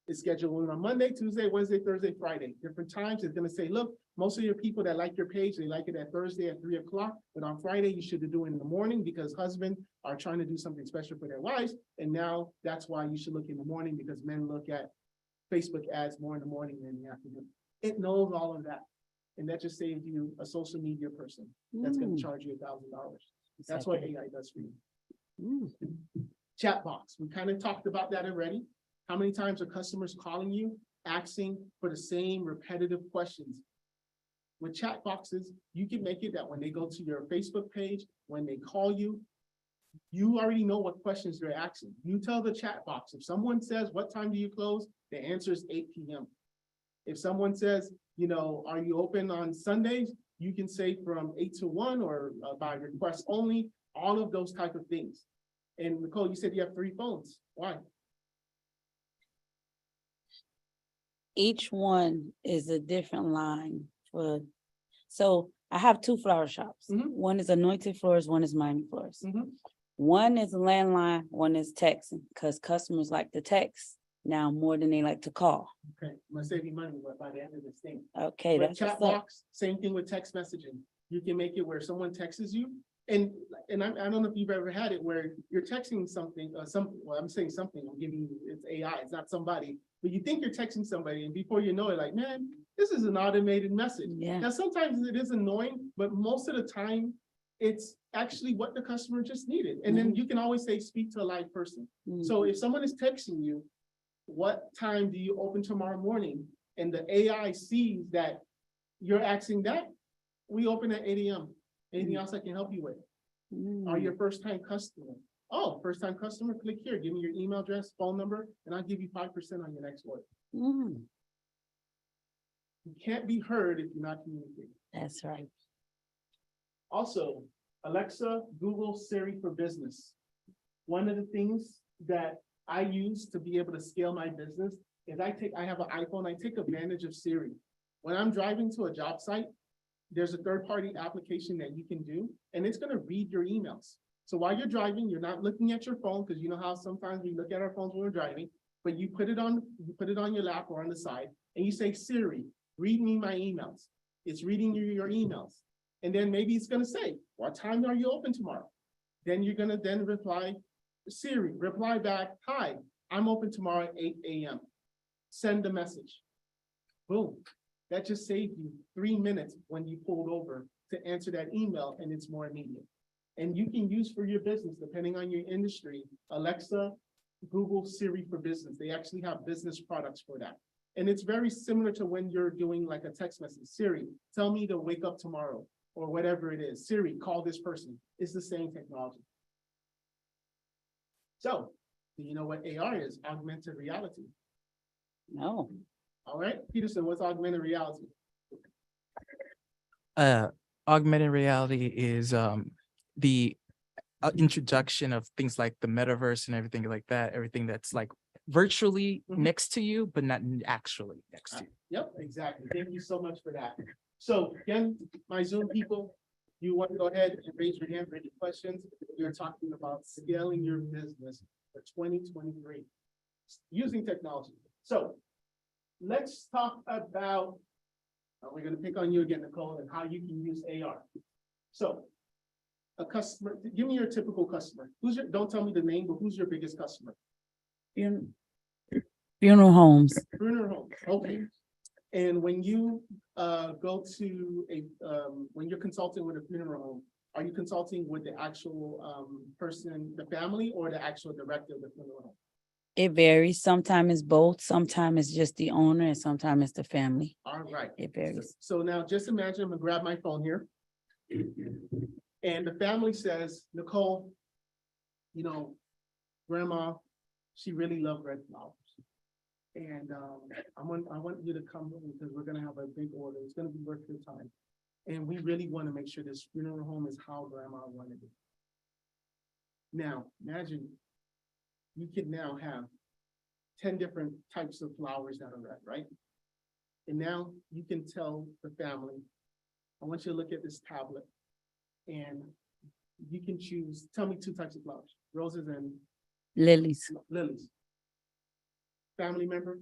It's scheduled on Monday, Tuesday, Wednesday, Thursday, Friday, different times. It's gonna say, look, most of your people that like your page, they like it at Thursday at 3 o'clock, but on Friday, you should do it in the morning because husbands are trying to do something special for their wives. And now that's why you should look in the morning, because men look at Facebook ads more in the morning than in the afternoon. It knows all of that. And that just saves you a social media person that's gonna charge you $1,000. That's what AI does for you. Chat box, we kind of talked about that already. How many times are customers calling you, asking for the same repetitive questions? With chat boxes, you can make it that when they go to your Facebook page, when they call you, you already know what questions they're asking. You tell the chat box, if someone says, what time do you close? The answer is 8 p.m. If someone says, are you open on Sundays? You can say from 8 to 1 or by request only, all of those type of things. And Nicole, you said you have 3 phones. Why? Each one is a different line so I have 2 flower shops. Mhm. One is Anointed Flowers, one is Miami Flowers. Mhm. One is landline, one is texting, because customers like to text now more than they like to call. Okay, I'm gonna save you money by the end of this thing. Okay, With that's chat what's up. box, same thing with text messaging. You can make it where someone texts you, and I don't know if you've ever had it where you're texting something, I'm saying something, I'm giving you, it's AI, it's not somebody, but you think you're texting somebody, and before you know it, like, man, this is an automated message. Yeah. Now, sometimes it is annoying, but most of the time, it's actually what the customer just needed. And then you can always say, speak to a live person. So if someone is texting you, what time do you open tomorrow morning? And the AI sees that you're asking that, we open at 8 a.m. Anything else I can help you with? Are you a first-time customer? Oh, first-time customer, click here, give me your email address, phone number, and I'll give you 5% on your next order. You can't be heard if you're not communicating. That's right. Also, Alexa, Google, Siri for business. One of the things that I use to be able to scale my business is I have an iPhone, I take advantage of Siri. When I'm driving to a job site, there's a third-party application that you can do, and it's gonna read your emails. So while you're driving, you're not looking at your phone, because you know how sometimes we look at our phones when we're driving, but you put it on your lap or on the side, and you say, Siri, read me my emails. It's reading you your emails. And then maybe it's gonna say, what time are you open tomorrow? Then you're gonna then reply, Siri, reply back, hi, I'm open tomorrow at 8 a.m. Send a message. Boom. That just saved you 3 minutes when you pulled over to answer that email, and it's more immediate. And you can use for your business, depending on your industry, Alexa, Google, Siri for business. They actually have business products for that. And it's very similar to when you're doing like a text message. Siri, tell me to wake up tomorrow, or whatever it is. Siri, call this person. It's the same technology. So, do you know what AR is? Augmented reality. No. All right, Peterson, what's augmented reality? Augmented reality is the introduction of things like the metaverse and everything like that, everything that's like virtually next to you, but not actually next to you. Yep, exactly. Thank you so much for that. So again, my Zoom people, you want to go ahead and raise your hand for any questions. We're talking about scaling your business for 2023 using technology. So let's talk about, we're going to pick on you again, Nicole, and how you can use AR. So a customer, give me your typical customer. Don't tell me the name, but who's your biggest customer? Funeral homes. Funeral home, okay. And when you go to when you're consulting with a funeral home, are you consulting with the actual person, the family, or the actual director of the funeral home? It varies. Sometimes it's both. Sometimes it's just the owner, and sometimes it's the family. All right. It varies. So now just imagine I'm gonna grab my phone here. And the family says, Nicole, you know, grandma, she really loved red flowers. And I want you to come because we're gonna have a big order. It's gonna be worth your time. And we really want to make sure this funeral home is how grandma wanted it. Now, imagine you could now have 10 different types of flowers that are red, right? And now you can tell the family, I want you to look at this tablet and you can choose, tell me 2 types of flowers, roses and Lilies. lilies. Family member,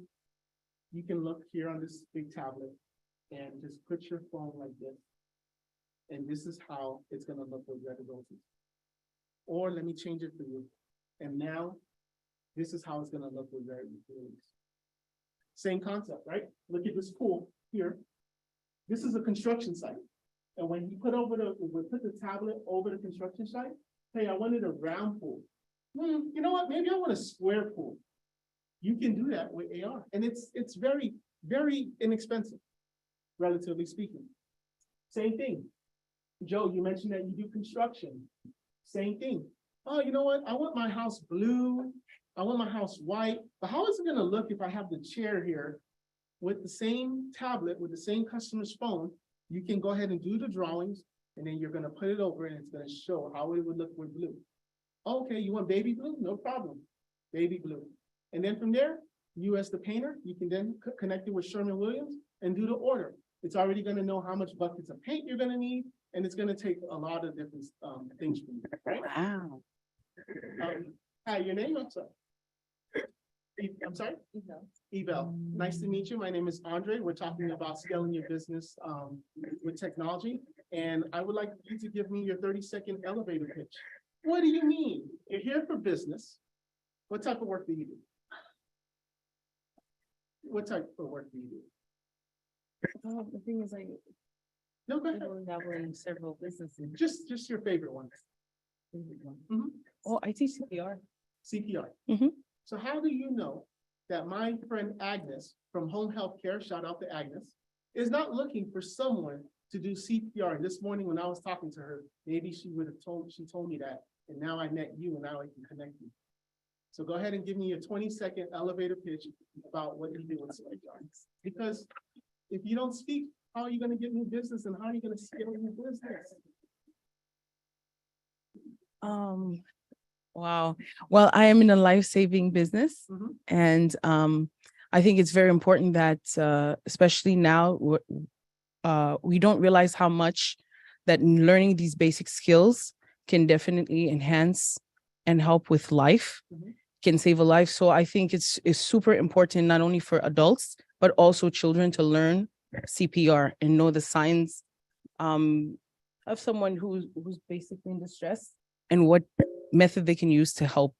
you can look here on this big tablet and just put your phone like this. And this is how it's gonna look with red roses. Or let me change it for you. And now, this is how it's gonna look with red lilies. Same concept, right? Look at this pool here. This is a construction site. And when you put the tablet over the construction site, hey, I wanted a round pool. You know what? Maybe I want a square pool. You can do that with AR. And it's very, very inexpensive, relatively speaking. Same thing. Joe, you mentioned that you do construction. Same thing. Oh, you know what? I want my house blue. I want my house white. But how is it gonna look if I have the chair here with the same tablet, with the same customer's phone? You can go ahead and do the drawings, and then you're gonna put it over and it's gonna show how it would look with blue. Okay, you want baby blue? No problem. Baby blue. And then from there, you as the painter, you can then connect it with Sherwin-Williams and do the order. It's already gonna know how much buckets of paint you're gonna need, and it's gonna take a lot of different things from you, right? Wow. Hi, your name, I'm sorry. I'm sorry? Evel. Nice to meet you. My name is Andre. We're talking about scaling your business with technology. And I would like you to give me your 30-second elevator pitch. What do you mean? You're here for business. What type of work do you do? What type of work do you do? The thing is, No, go ahead. dabble in several businesses. Just your favorite one. Mhm. Oh, I teach CPR. CPR. Mhm. So how do you know that my friend Agnes from Home Health Care, shout out to Agnes, is not looking for someone to do CPR? And this morning when I was talking to her, maybe she told me that, and now I met you and now I can connect you. So go ahead and give me a 20-second elevator pitch about what you do with CPR. Because if you don't speak, how are you gonna get new business and how are you gonna scale your business? Wow. Well, I am in a life-saving business Mhm. and I think it's very important that especially now we don't realize how much that learning these basic skills can definitely enhance and help with life, Mhm. can save a life. So I think it's super important not only for adults, but also children to learn CPR and know the signs of someone who's basically in distress and what method they can use to help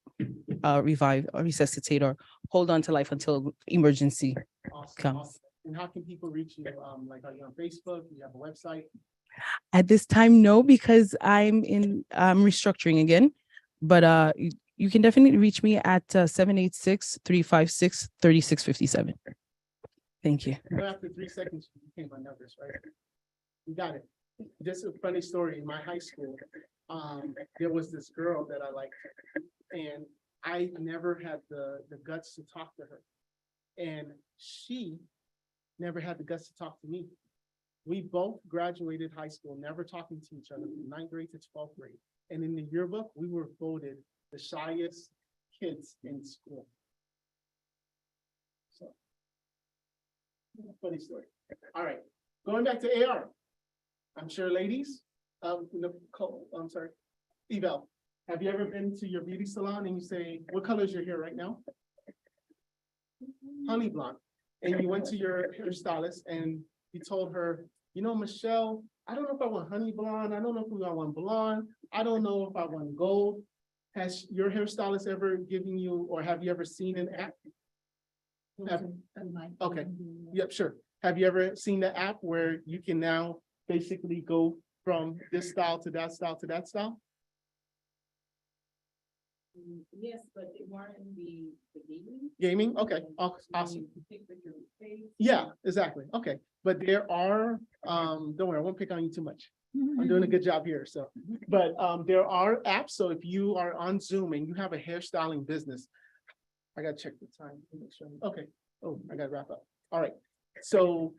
revive or resuscitate or hold on to life until emergency Awesome, comes. awesome. And how can people reach you? Like, are you on Facebook? Do you have a website? At this time, no, because I'm restructuring again. But you can definitely reach me at 786-356-3657. Thank you. You know, after 3 seconds, you became my numbers, right? You got it. Just a funny story. In my high school, there was this girl that I liked, and I never had the guts to talk to her. And she never had the guts to talk to me. We both graduated high school, never talking to each other from 9th grade to 12th grade. And in the yearbook, we were voted the shyest kids in school. So, funny story. All right, going back to AR. I'm sure ladies, Nicole, I'm sorry, Evel, have you ever been to your beauty salon and you say, what color is your hair right now? Honey blonde. And you went to your hairstylist and you told her, you know, Michelle, I don't know if I want honey blonde. I don't know if I want blonde. I don't know if I want gold. Has your hairstylist ever given you, or have you ever seen an app? Okay, yep, sure. Have you ever seen the app where you can now basically go from this style to that style to that style? Yes, but it weren't the gaming. Gaming, okay, awesome. Yeah, exactly, okay. But there are, don't worry, I won't pick on you too much. I'm doing a good job here, so. But there are apps, so if you are on Zoom and you have a hairstyling business, I gotta check the time to make sure. Okay, oh, I gotta wrap up. All right, so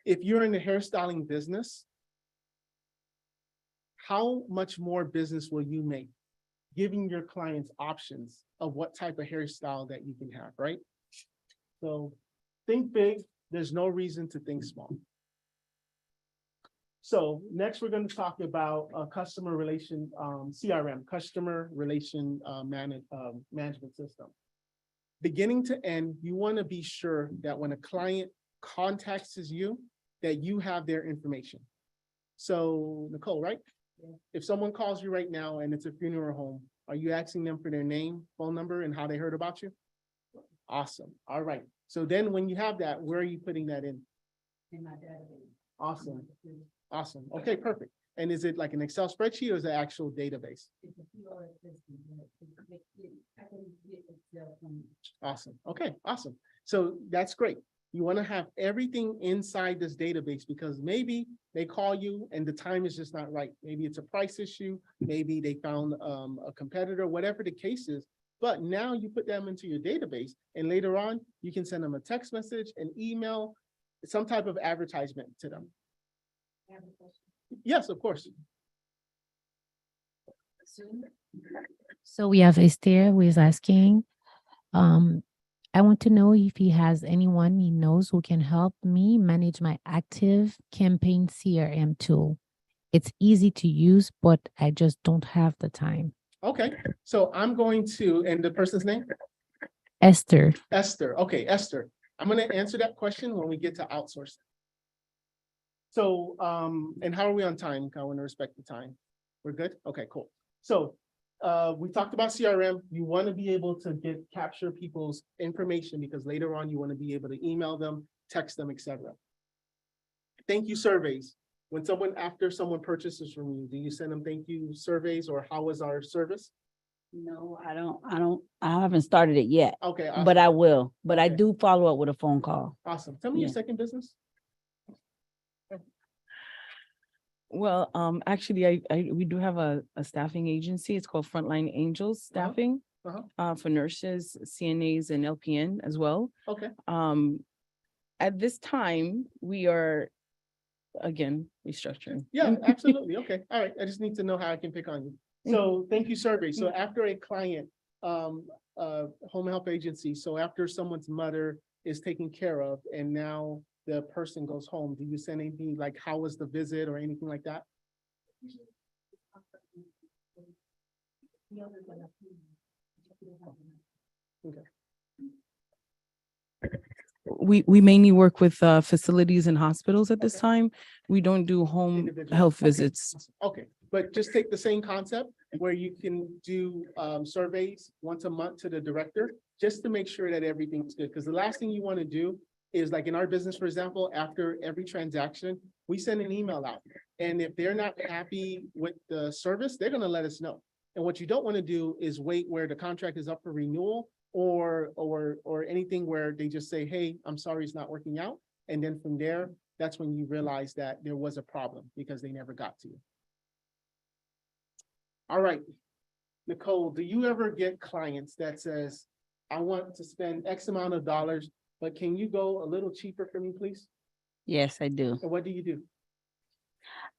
if you're in the hairstyling business, how much more business will you make? Giving your clients options of what type of hairstyle that you can have, right? So think big, there's no reason to think small. So next we're going to talk about customer relation, CRM, customer relation management system. Beginning to end, you want to be sure that when a client contacts you, that you have their information. So Nicole, right? If someone calls you right now and it's a funeral home, are you asking them for their name, phone number, and how they heard about you? Awesome. All right. So then when you have that, where are you putting that in? In my database. Awesome. Awesome. Okay, perfect. And is it like an Excel spreadsheet or is it actual database? It's a PR system, I can get Excel from. Awesome. Okay, awesome. So that's great. You want to have everything inside this database because maybe they call you and the time is just not right. Maybe it's a price issue. Maybe they found a competitor, whatever the case is. But now you put them into your database and later on, you can send them a text message, an email, some type of advertisement to them. Yes, of course. So we have Esther who is asking, I want to know if he has anyone he knows who can help me manage my active campaign CRM tool. It's easy to use, but I just don't have the time. Okay, so I'm going to, and the person's name? Esther. Esther. Okay, Esther. I'm going to answer that question when we get to outsourcing. So, and how are we on time? I want to respect the time. We're good? Okay, cool. So, we talked about CRM. You want to be able to capture people's information because later on you want to be able to email them, text them, etc. Thank you surveys. When after someone purchases from you, do you send them thank you surveys or how was our service? No, I haven't started it yet, Okay, awesome. but I will, but I Okay. do follow up with a phone call. Awesome. Tell me your Yeah. second business. Well, actually, we do have a staffing agency. It's called Frontline Angels Staffing for nurses, CNAs, and LPN as well. Okay. At this time, we are again restructuring. Yeah, absolutely. Okay. All right. I just need to know how I can pick on you. So thank you, survey. So after a client, home health agency, so after someone's mother is taken care of and now the person goes home, do you send anything like how was the visit or anything like that? We mainly work with facilities and hospitals at this Okay. time. We don't do home Individual. health Okay. visits. Okay, but just take the same concept where you can do surveys once a month to the director, just to make sure that everything's good. Because the last thing you want to do is like in our business, for example, after every transaction, we send an email out. And if they're not happy with the service, they're gonna let us know. And what you don't want to do is wait where the contract is up for renewal or anything where they just say, hey, I'm sorry, it's not working out. And then from there, that's when you realize that there was a problem because they never got to you. All right, Nicole, do you ever get clients that says, I want to spend X amount of dollars, but can you go a little cheaper for me, please? Yes, I do. And what do you do?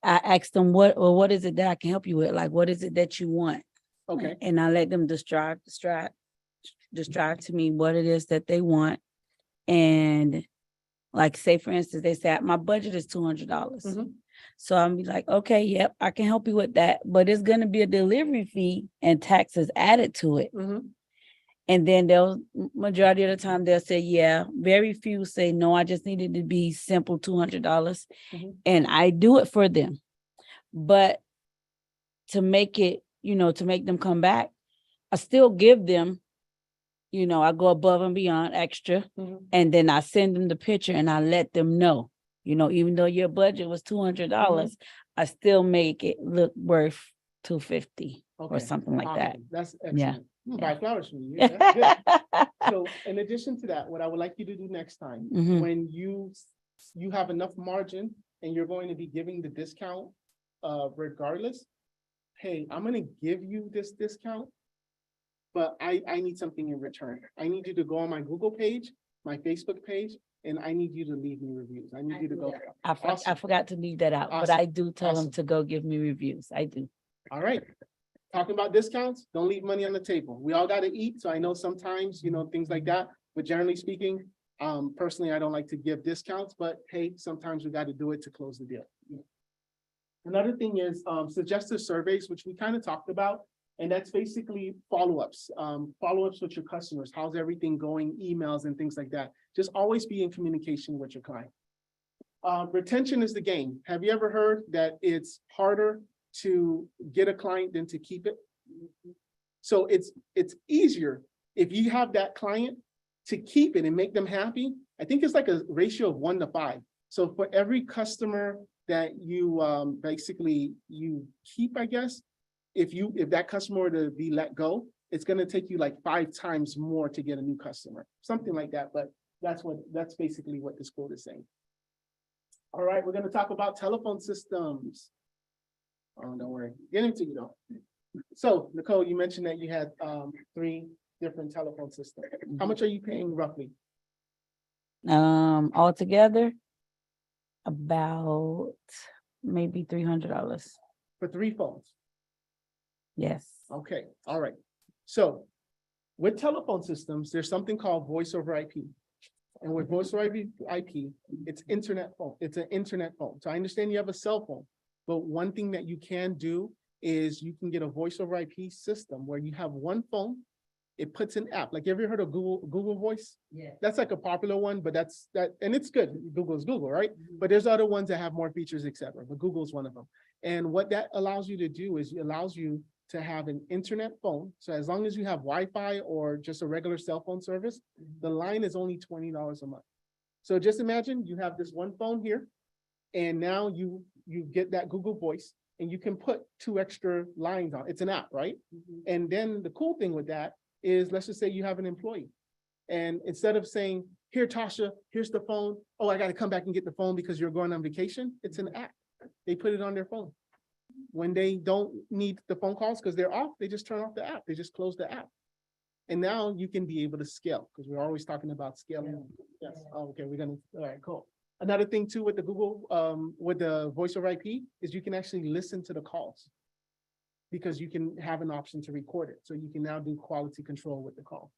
I ask them what is it that I can help you with? Like, what is it that you want? Okay, And I let them describe to me what it is that they want. And like, say, for instance, they say, my budget is $200. Mhm. So I'm be like, okay, yep, I can help you with that. But it's going to be a delivery fee and taxes added to it. Mhm. And then majority of the time they'll say, yeah. Very few say, no, I just needed to be simple $200. Mhm. And I do it for them. But to make it, to make them come back, I still give them, I go above and beyond extra. Mhm. And then I send them the picture and I let them know, even though your budget was $200, I still make it look worth $250 or Okay. something like that. Awesome. That's Yeah. excellent. Buy flowers from you. Yeah, that's good. So in addition to that, what I would like you to do next time, Mhm. when you have enough margin and you're going to be giving the discount, regardless, hey, I'm gonna give you this discount, but I need something in return. I need you to go on my Google page, my Facebook page, and I need you to leave me reviews. I need you to go. I Awesome. forgot to leave that out, but Awesome. I do tell them Awesome. to go give me reviews. I do. All right. Talking about discounts, don't leave money on the table. We all gotta eat, so I know sometimes, things like that, but generally speaking, personally, I don't like to give discounts, but hey, sometimes we gotta do it to close the deal. Another thing is, suggestive surveys, which we kind of talked about, and that's basically follow-ups with your customers. How's everything going? Emails and things like that. Just always be in communication with your client. Retention is the game. Have you ever heard that it's harder to get a client than to keep it? So it's easier if you have that client to keep it and make them happy. I think it's like a ratio of 1 to 5. So for every customer that you basically you keep, I guess, if that customer were to be let go, it's going to take you like 5 times more to get a new customer, something like that. But that's basically what this quote is saying. All right, we're going to talk about telephone systems. Oh, don't worry, get into you though. So Nicole, you mentioned that you had 3 different telephone systems. How much are you paying roughly? Altogether, about maybe $300. For 3 phones? Yes. Okay, all right. So with telephone systems, there's something called voice over IP. And with voice over IP, it's internet phone. It's an internet phone. So I understand you have a cell phone, but one thing that you can do is you can get a voice over IP system where you have one phone. It puts an app. Like, have you ever heard of Google Voice? Yeah. That's like a popular one, but and it's good. Google's Google, right? But there's other ones that have more features, etc. But Google's one of them. And what that allows you to do is it allows you to have an internet phone. So as long as you have Wi-Fi or just a regular cell phone service, the line is only $20 a month. So just imagine you have this one phone here, and now you get that Google Voice, and you can put 2 extra lines on. It's an app, right? And then the cool thing with that is, let's just say you have an employee, and instead of saying, here, Tasha, here's the phone. Oh, I got to come back and get the phone because you're going on vacation. It's an app. They put it on their phone. When they don't need the phone calls because they're off, they just turn off the app. They just close the app. And now you can be able to scale, because we're always talking about scaling. Yes. Oh, okay, all right, cool. Another thing too with the Google, with the voice over IP is you can actually listen to the calls. because you can have an option to record it. So you can now do quality control with the call.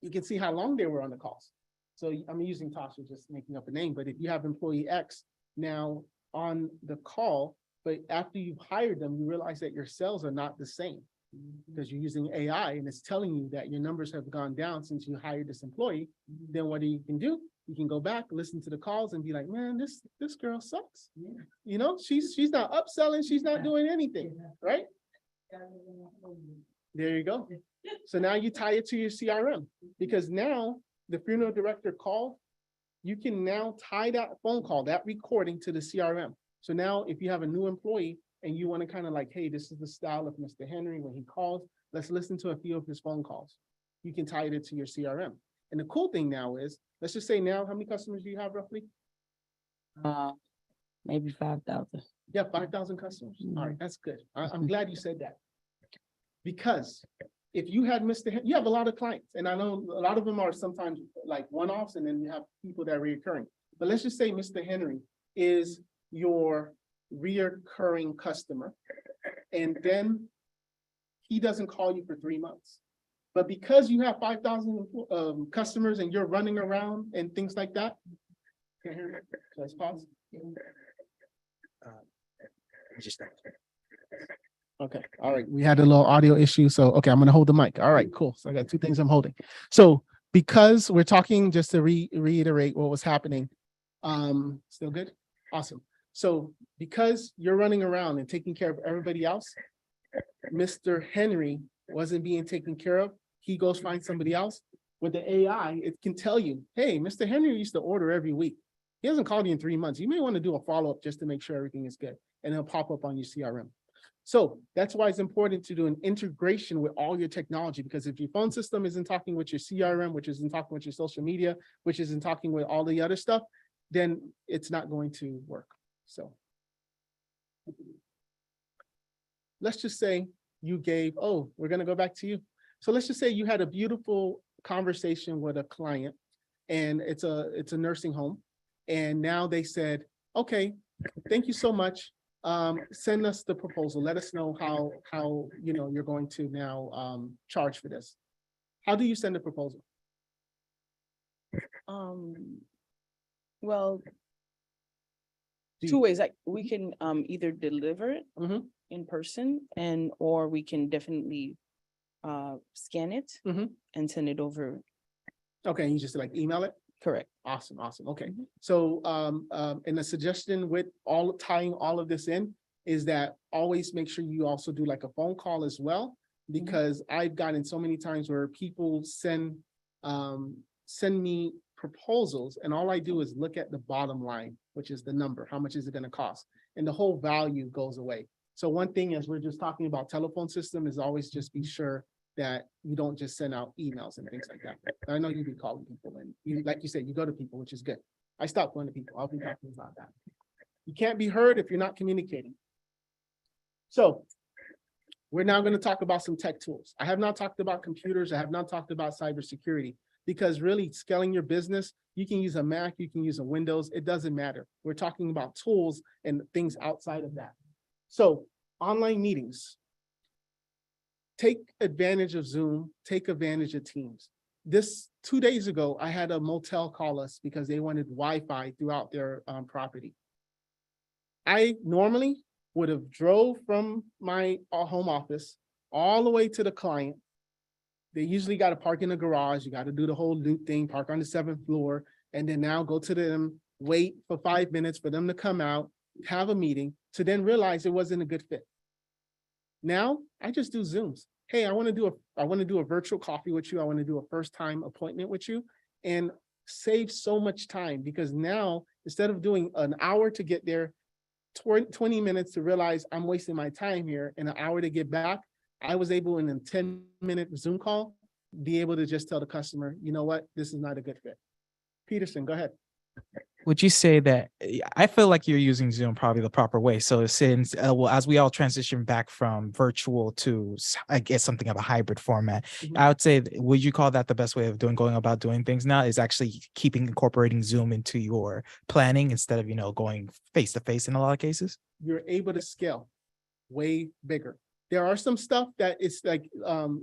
You can see how long they were on the calls. So I'm using Tasha, just making up a name, but if you have employee X now on the call, but after you've hired them, you realize that your sales are not the same because you're using AI and it's telling you that your numbers have gone down since you hired this employee. Then what you can do? You can go back, listen to the calls and be like, man, this girl sucks. You know, she's not upselling, she's not doing anything, right? There you go. So now you tie it to your CRM because now the funeral director call, you can now tie that phone call, that recording to the CRM. So now if you have a new employee and you want to kind of like, hey, this is the style of Mr. Henry when he calls, let's listen to a few of his phone calls. You can tie it to your CRM. And the cool thing now is, let's just say now, how many customers do you have roughly? Maybe 5,000. Yeah, 5,000 customers. All right, that's good. I'm glad you said that. Because if you had you have a lot of clients, and I know a lot of them are sometimes like one-offs, and then you have people that are reoccurring. But let's just say Mr. Henry is your reoccurring customer, and then he doesn't call you for 3 months. But because you have 5,000 customers and you're running around and things like that, can you hear me? So let's pause. Okay, all right. We had a little audio issue, so okay, I'm gonna hold the mic. All right, cool. So I got two things I'm holding. So because we're talking, just to reiterate what was happening, still good? Awesome. So because you're running around and taking care of everybody else, Mr. Henry wasn't being taken care of. He goes find somebody else. With the AI, it can tell you, hey, Mr. Henry used to order every week. He hasn't called you in 3 months. You may want to do a follow-up just to make sure everything is good, and it'll pop up on your CRM. So that's why it's important to do an integration with all your technology, because if your phone system isn't talking with your CRM, which isn't talking with your social media, which isn't talking with all the other stuff, then it's not going to work. So let's just say you gave, oh, we're going to go back to you. So let's just say you had a beautiful conversation with a client, and it's a nursing home. And now they said, okay, thank you so much. Send us the proposal. Let us know how you're going to now charge for this. How do you send a proposal? Well, two ways. Like we can either deliver it in person, or we can definitely scan it and send it over. Okay, you just like email it? Correct. Awesome. Okay. So and a suggestion with tying all of this in is that always make sure you also do like a phone call as well, because I've gotten so many times where people send me proposals, and all I do is look at the bottom line, which is the number. How much is it going to cost? And the whole value goes away. So one thing, as we're just talking about telephone system, is always just be sure that you don't just send out emails and things like that. I know you be calling people, and you, like you said, you go to people, which is good. I stopped going to people. I'll be talking about that. You can't be heard if you're not communicating. So we're now going to talk about some tech tools. I have not talked about computers. I have not talked about cybersecurity, because really scaling your business, you can use a Mac, you can use a Windows, it doesn't matter. We're talking about tools and things outside of that. So online meetings. Take advantage of Zoom, take advantage of Teams. This 2 days ago, I had a motel call us because they wanted Wi-Fi throughout their property. I normally would have drove from my home office all the way to the client. They usually got to park in the garage. You got to do the whole loop thing, park on the 7th floor, and then now go to them, wait for 5 minutes for them to come out, have a meeting, to then realize it wasn't a good fit. Now I just do Zooms. Hey, I want to do a virtual coffee with you. I want to do a first time appointment with you, and save so much time, because now instead of doing an hour to get there, 20 minutes to realize I'm wasting my time here, and an hour to get back, I was able in a 10-minute Zoom call, be able to just tell the customer, you know what, this is not a good fit. Peterson, go ahead. Would you say that, I feel like you're using Zoom probably the proper way. So since, well, as we all transition back from virtual to, I guess, something of a hybrid format, I would say, would you call that the best way of going about doing things now, is actually incorporating Zoom into your planning instead of, going face to face in a lot of cases? You're able to scale way bigger. There are some stuff that it's like,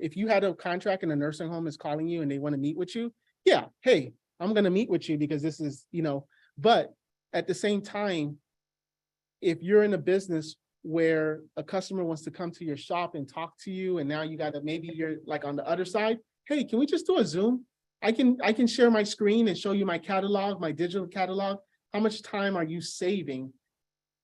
if you had a contract and a nursing home is calling you and they want to meet with you, yeah, hey, I'm gonna meet with you because this is, but at the same time, if you're in a business where a customer wants to come to your shop and talk to you, and now you gotta, maybe you're like on the other side, hey, can we just do a Zoom? I can share my screen and show you my catalog, my digital catalog. How much time are you saving?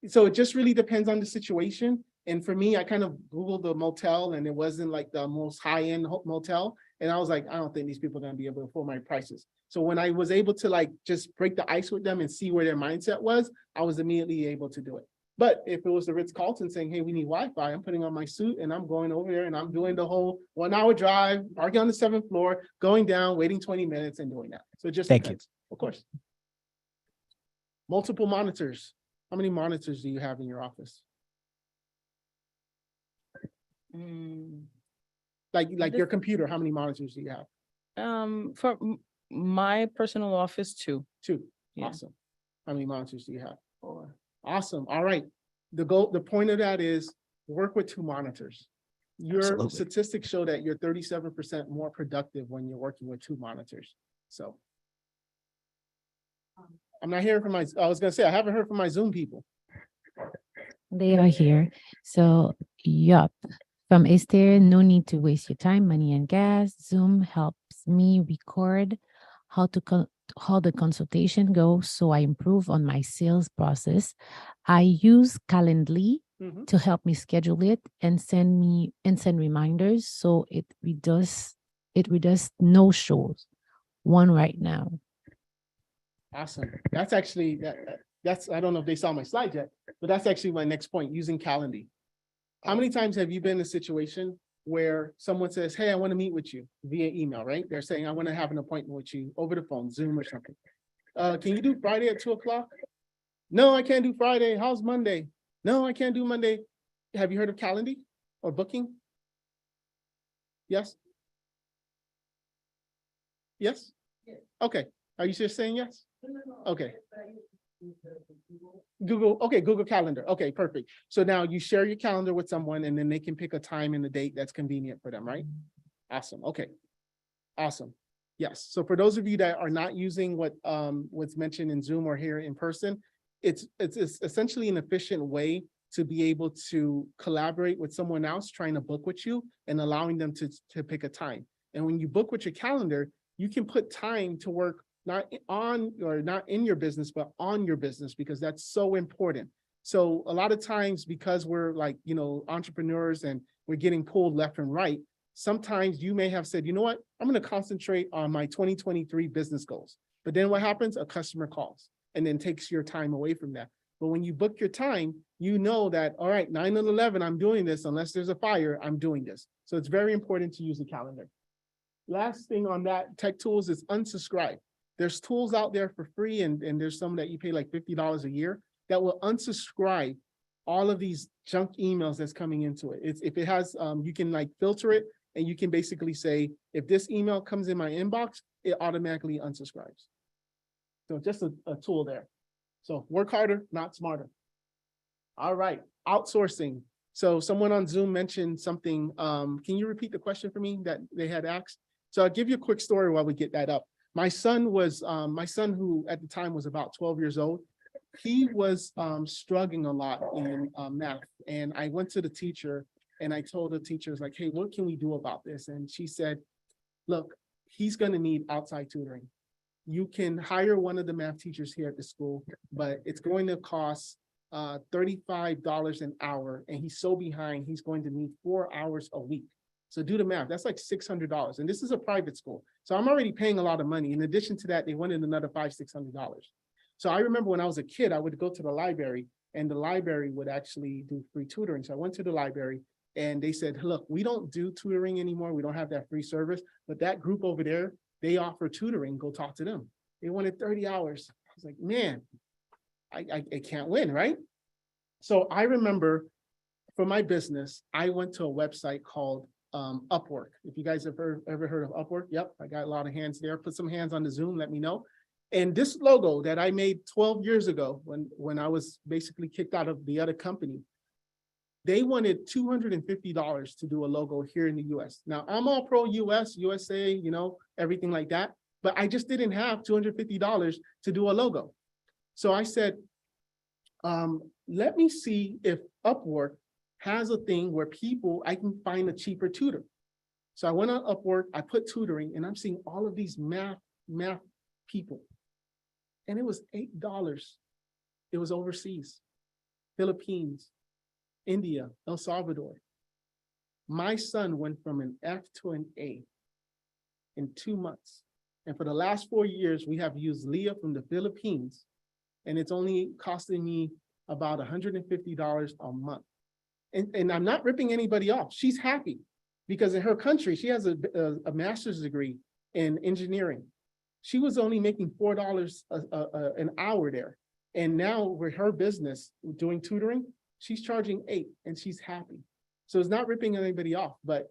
So it just really depends on the situation. And for me, I kind of Googled the motel and it wasn't like the most high-end motel. And I was like, I don't think these people are gonna be able to afford my prices. So when I was able to like just break the ice with them and see where their mindset was, I was immediately able to do it. But if it was the Ritz-Carlton saying, hey, we need Wi-Fi, I'm putting on my suit and I'm going over there and I'm doing the whole 1 hour drive, parking on the 7th floor, going down, waiting 20 minutes and doing that. So it just Thank you. depends, of course. Multiple monitors. How many monitors do you have in your office? Like your computer, how many monitors do you have? For my personal office, 2. 2. Yeah. Awesome. How many monitors do you have? 4. Awesome. All right. The point of that is work with 2 monitors. Your Absolutely. statistics show that you're 37% more productive when you're working with 2 monitors. So I'm not hearing from I was gonna say, I haven't heard from my Zoom people. They are here. So, yup. From Esther, no need to waste your time, money, and gas. Zoom helps me record how the consultation goes, so I improve on my sales process. I use Calendly Mhm. to help me schedule it and send reminders, so it redoes no shows. One right now. Awesome. That's actually, that's, I don't know if they saw my slide yet, but that's actually my next point, using Calendly. How many times have you been in a situation where someone says, hey, I want to meet with you via email, right? They're saying, I want to have an appointment with you over the phone, Zoom or something. Can you do Friday at 2 o'clock? No, I can't do Friday. How's Monday? No, I can't do Monday. Have you heard of Calendly or booking? Yes? Yes? Okay. Are you just saying yes? Okay. Google Calendar. Okay, perfect. So now you share your calendar with someone and then they can pick a time and a date that's convenient for them, right? Awesome. Okay. Awesome. Yes. So for those of you that are not using what's mentioned in Zoom or here in person, it's essentially an efficient way to be able to collaborate with someone else trying to book with you and allowing them to pick a time. And when you book with your calendar, you can put time to work not on or not in your business, but on your business, because that's so important. So a lot of times, because we're like, entrepreneurs and we're getting pulled left and right, sometimes you may have said, you know what, I'm going to concentrate on my 2023 business goals. But then what happens? A customer calls and then takes your time away from that. But when you book your time, you know that, all right, 9 and 11, I'm doing this. Unless there's a fire, I'm doing this. So it's very important to use a calendar. Last thing on that, tech tools, is unsubscribe. There's tools out there for free, and there's some that you pay like $50 a year that will unsubscribe all of these junk emails that's coming into it. If it has, you can like filter it, and you can basically say, if this email comes in my inbox, it automatically unsubscribes. So just a tool there. So work harder, not smarter. All right, outsourcing. So someone on Zoom mentioned something. Can you repeat the question for me that they had asked? So I'll give you a quick story while we get that up. My son, who at the time was about 12 years old, he was struggling a lot in math. And I went to the teacher and I told the teacher, like, hey, what can we do about this? And she said, look, he's going to need outside tutoring. You can hire one of the math teachers here at the school, but it's going to cost $35 an hour. And he's so behind, he's going to need 4 hours a week. So do the math, that's like $600. And this is a private school. So I'm already paying a lot of money. In addition to that, they wanted another $500–600. So I remember when I was a kid, I would go to the library and the library would actually do free tutoring. So I went to the library and they said, look, we don't do tutoring anymore. We don't have that free service, but that group over there, they offer tutoring, go talk to them. They wanted 30 hours. I was like, man, I can't win, right? So I remember for my business, I went to a website called Upwork. If you guys have ever heard of Upwork, yep, I got a lot of hands there. Put some hands on the Zoom, let me know. And this logo that I made 12 years ago when I was basically kicked out of the other company, They wanted $250 to do a logo here in the US. Now, I'm all pro US, USA, you know, everything like that, but I just didn't have $250 to do a logo. So I said, let me see if Upwork has a thing where I can find a cheaper tutor. So I went on Upwork, I put tutoring, and I'm seeing all of these math people. And it was $8. It was overseas, Philippines, India, El Salvador. My son went from an F to an A in 2 months. And for the last 4 years, we have used Leah from the Philippines, and it's only costing me about $150 a month. And I'm not ripping anybody off. She's happy because in her country, she has a master's degree in engineering. She was only making $4 an hour there. And now with her business doing tutoring, she's charging $8 and she's happy. So it's not ripping anybody off, but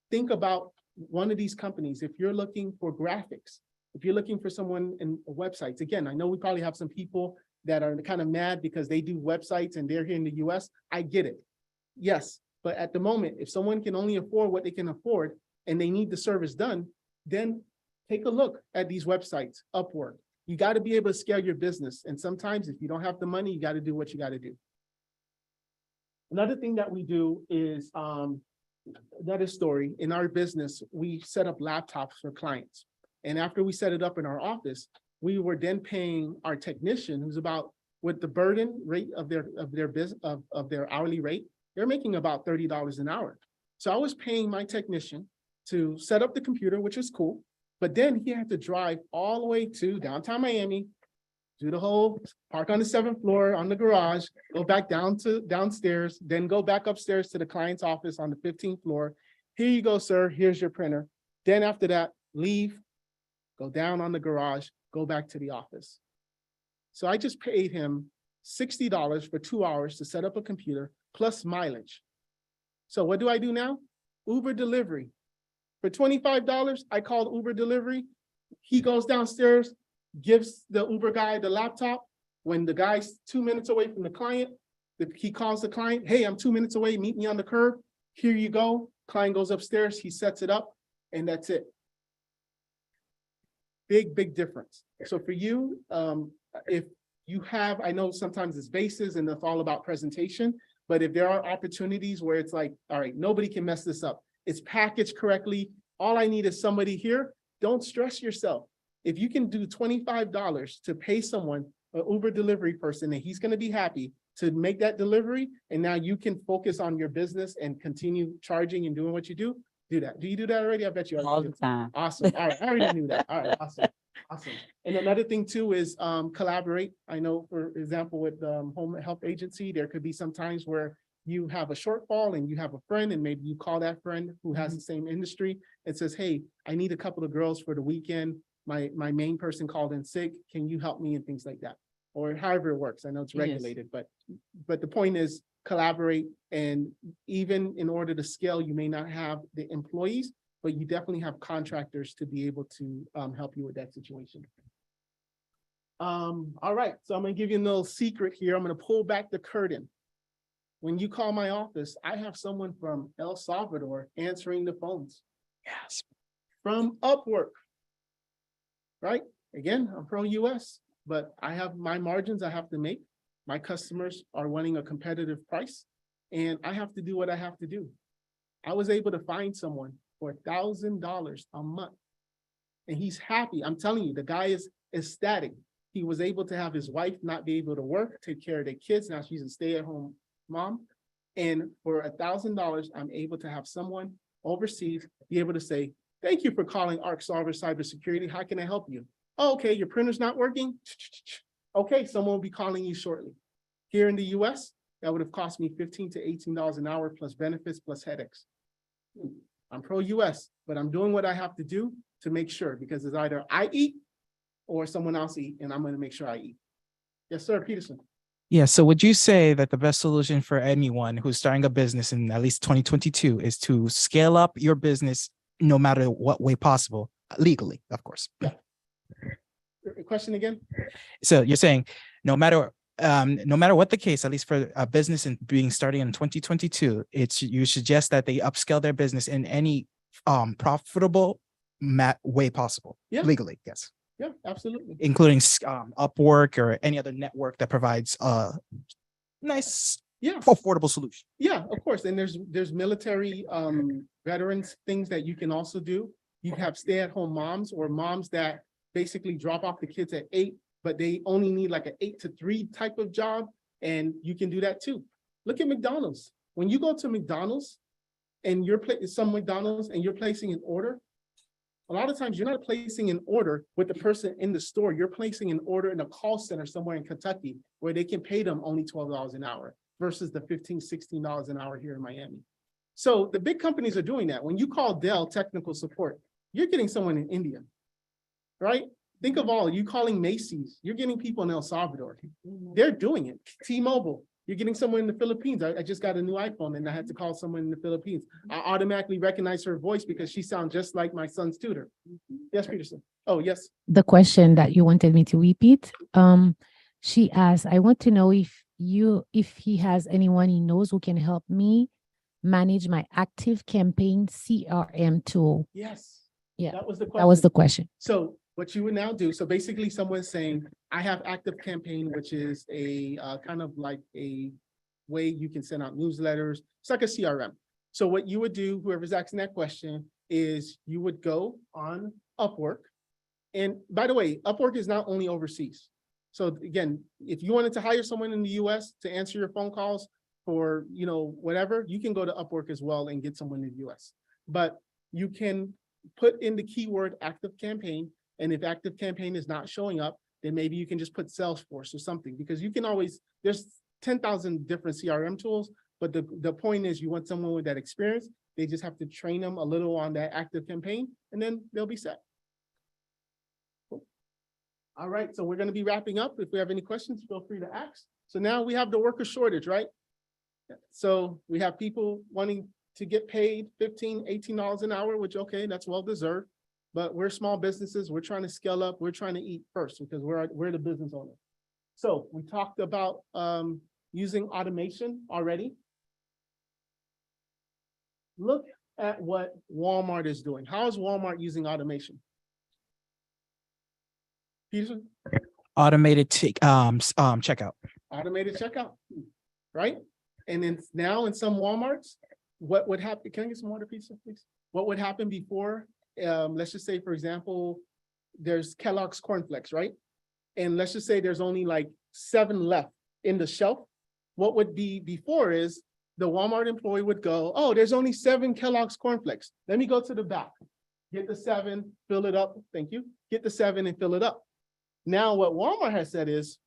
think about one of these companies. If you're looking for graphics, if you're looking for someone in websites, again, I know we probably have some people that are kind of mad because they do websites and they're here in the US. I get it. Yes, but at the moment, if someone can only afford what they can afford and they need the service done, then take a look at these websites, Upwork. You got to be able to scale your business. And sometimes if you don't have the money, you got to do what you got to do. Another thing that we do is, another story, in our business, we set up laptops for clients. And after we set it up in our office, we were then paying our technician, who's about, with the burden rate of their hourly rate, they're making about $30 an hour. So I was paying my technician to set up the computer, which is cool. But then he had to drive all the way to downtown Miami, do the whole park on the 7th floor on the garage, go back downstairs, then go back upstairs to the client's office on the 15th floor. Here you go, sir. Here's your printer. Then after that, leave, go down on the garage, go back to the office. So I just paid him $60 for 2 hours to set up a computer plus mileage. So what do I do now? Uber delivery. For $25, I called Uber delivery. He goes downstairs, gives the Uber guy the laptop. When the guy's 2 minutes away from the client, he calls the client, hey, I'm 2 minutes away, meet me on the curb. Here you go. Client goes upstairs, he sets it up, and that's it. Big difference. So for you, if you have, I know sometimes it's bases and it's all about presentation, but if there are opportunities where it's like, all right, nobody can mess this up. It's packaged correctly. All I need is somebody here. Don't stress yourself. If you can do $25 to pay someone, an Uber delivery person, and he's going to be happy to make that delivery, and now you can focus on your business and continue charging and doing what you do that. Do you do that already? I bet you All the time. Awesome. All right. I already knew that. All right. Awesome. Awesome. And another thing too is collaborate. I know, for example, with home health agency, there could be some times where you have a shortfall and you have a friend, and maybe you call that friend who has the same industry and says, hey, I need a couple of girls for the weekend. My main person called in sick. Can you help me? And things like that. Or however it works. I know it's regulated, but the point is collaborate. And even in order to scale, you may not have the employees, but you definitely have contractors to be able to help you with that situation. All right, so I'm gonna give you a little secret here. I'm gonna pull back the curtain. When you call my office, I have someone from El Salvador answering the phones. Yes. From Upwork, right? Again, I'm pro US, but I have my margins I have to make. My customers are wanting a competitive price, and I have to do what I have to do. I was able to find someone for $1,000 a month, and he's happy. I'm telling you, the guy is ecstatic. He was able to have his wife not be able to work, take care of their kids. Now she's a stay-at-home mom. And for $1,000, I'm able to have someone overseas be able to say, thank you for calling Arc Solver Cybersecurity. How can I help you? Oh, okay, your printer's not working? Okay, someone will be calling you shortly. Here in the US, that would have cost me $15 to $18 an hour plus benefits plus headaches. I'm pro US, but I'm doing what I have to do to make sure, because it's either I eat or someone else eat, and I'm going to make sure I eat. Yes, sir, Peterson. Yeah. So would you say that the best solution for anyone who's starting a business in at least 2022 is to scale up your business no matter what way possible, legally, of course? Yeah. Question again? So you're saying no matter no matter what the case, at least for a business and being starting in 2022, you suggest that they upscale their business in any profitable way possible. Yeah. Legally, yes, Yeah, absolutely. including Upwork or any other network that provides nice, Yeah. affordable solution. Yeah, of course. And there's military veterans things that you can also do. You have stay-at-home moms or moms that basically drop off the kids at 8, but they only need like an 8 to 3 type of job, and you can do that too. Look at McDonald's. When you go to McDonald's and you're placing an order, a lot of times you're not placing an order with the person in the store. You're placing an order in a call center somewhere in Kentucky where they can pay them only $12 an hour versus the $15, $16 an hour here in Miami. So the big companies are doing that. When you call Dell technical support, you're getting someone in India, right? Think of you calling Macy's, you're getting people in El Salvador. They're doing it. T-Mobile, you're getting someone in the Philippines. I just got a new iPhone and I had to call someone in the Philippines. I automatically recognize her voice because she sounds just like my son's tutor. Yes, Peterson. Oh, yes. The question that you wanted me to repeat, she asked, I want to know if he has anyone he knows who can help me manage my active campaign CRM tool. Yes. Yeah, that was the question. That was the question. So what you would now do, so basically someone's saying, I have Active Campaign, which is a kind of like a way you can send out newsletters. It's like a CRM. So what you would do, whoever's asking that question, is you would go on Upwork. And by the way, Upwork is not only overseas. So again, if you wanted to hire someone in the US to answer your phone calls for, whatever, you can go to Upwork as well and get someone in the US. But you can put in the keyword Active Campaign. And if Active Campaign is not showing up, then maybe you can just put Salesforce or something, because you can always, there's 10,000 different CRM tools, but the point is you want someone with that experience. They just have to train them a little on that Active Campaign and then they'll be set. Cool. All right, so we're going to be wrapping up. If we have any questions, feel free to ask. So now we have the worker shortage, right? So we have people wanting to get paid $15, $18 an hour, which, okay, that's well-deserved. But we're small businesses. We're trying to scale up. We're trying to eat first because we're the business owner. So we talked about using automation already. Look at what Walmart is doing. How is Walmart using automation? Peterson? Automated checkout. Automated checkout, right? And then now in some Walmarts, what would happen? Can I get some water, please? What would happen before? Let's just say, for example, there's Kellogg's cornflakes, right? And let's just say there's only like 7 left in the shelf. What would be before is the Walmart employee would go, oh, there's only 7 Kellogg's cornflakes. Let me go to the back, get the 7, fill it up. Thank you. Get the 7 and fill it up. Now what Walmart has said is,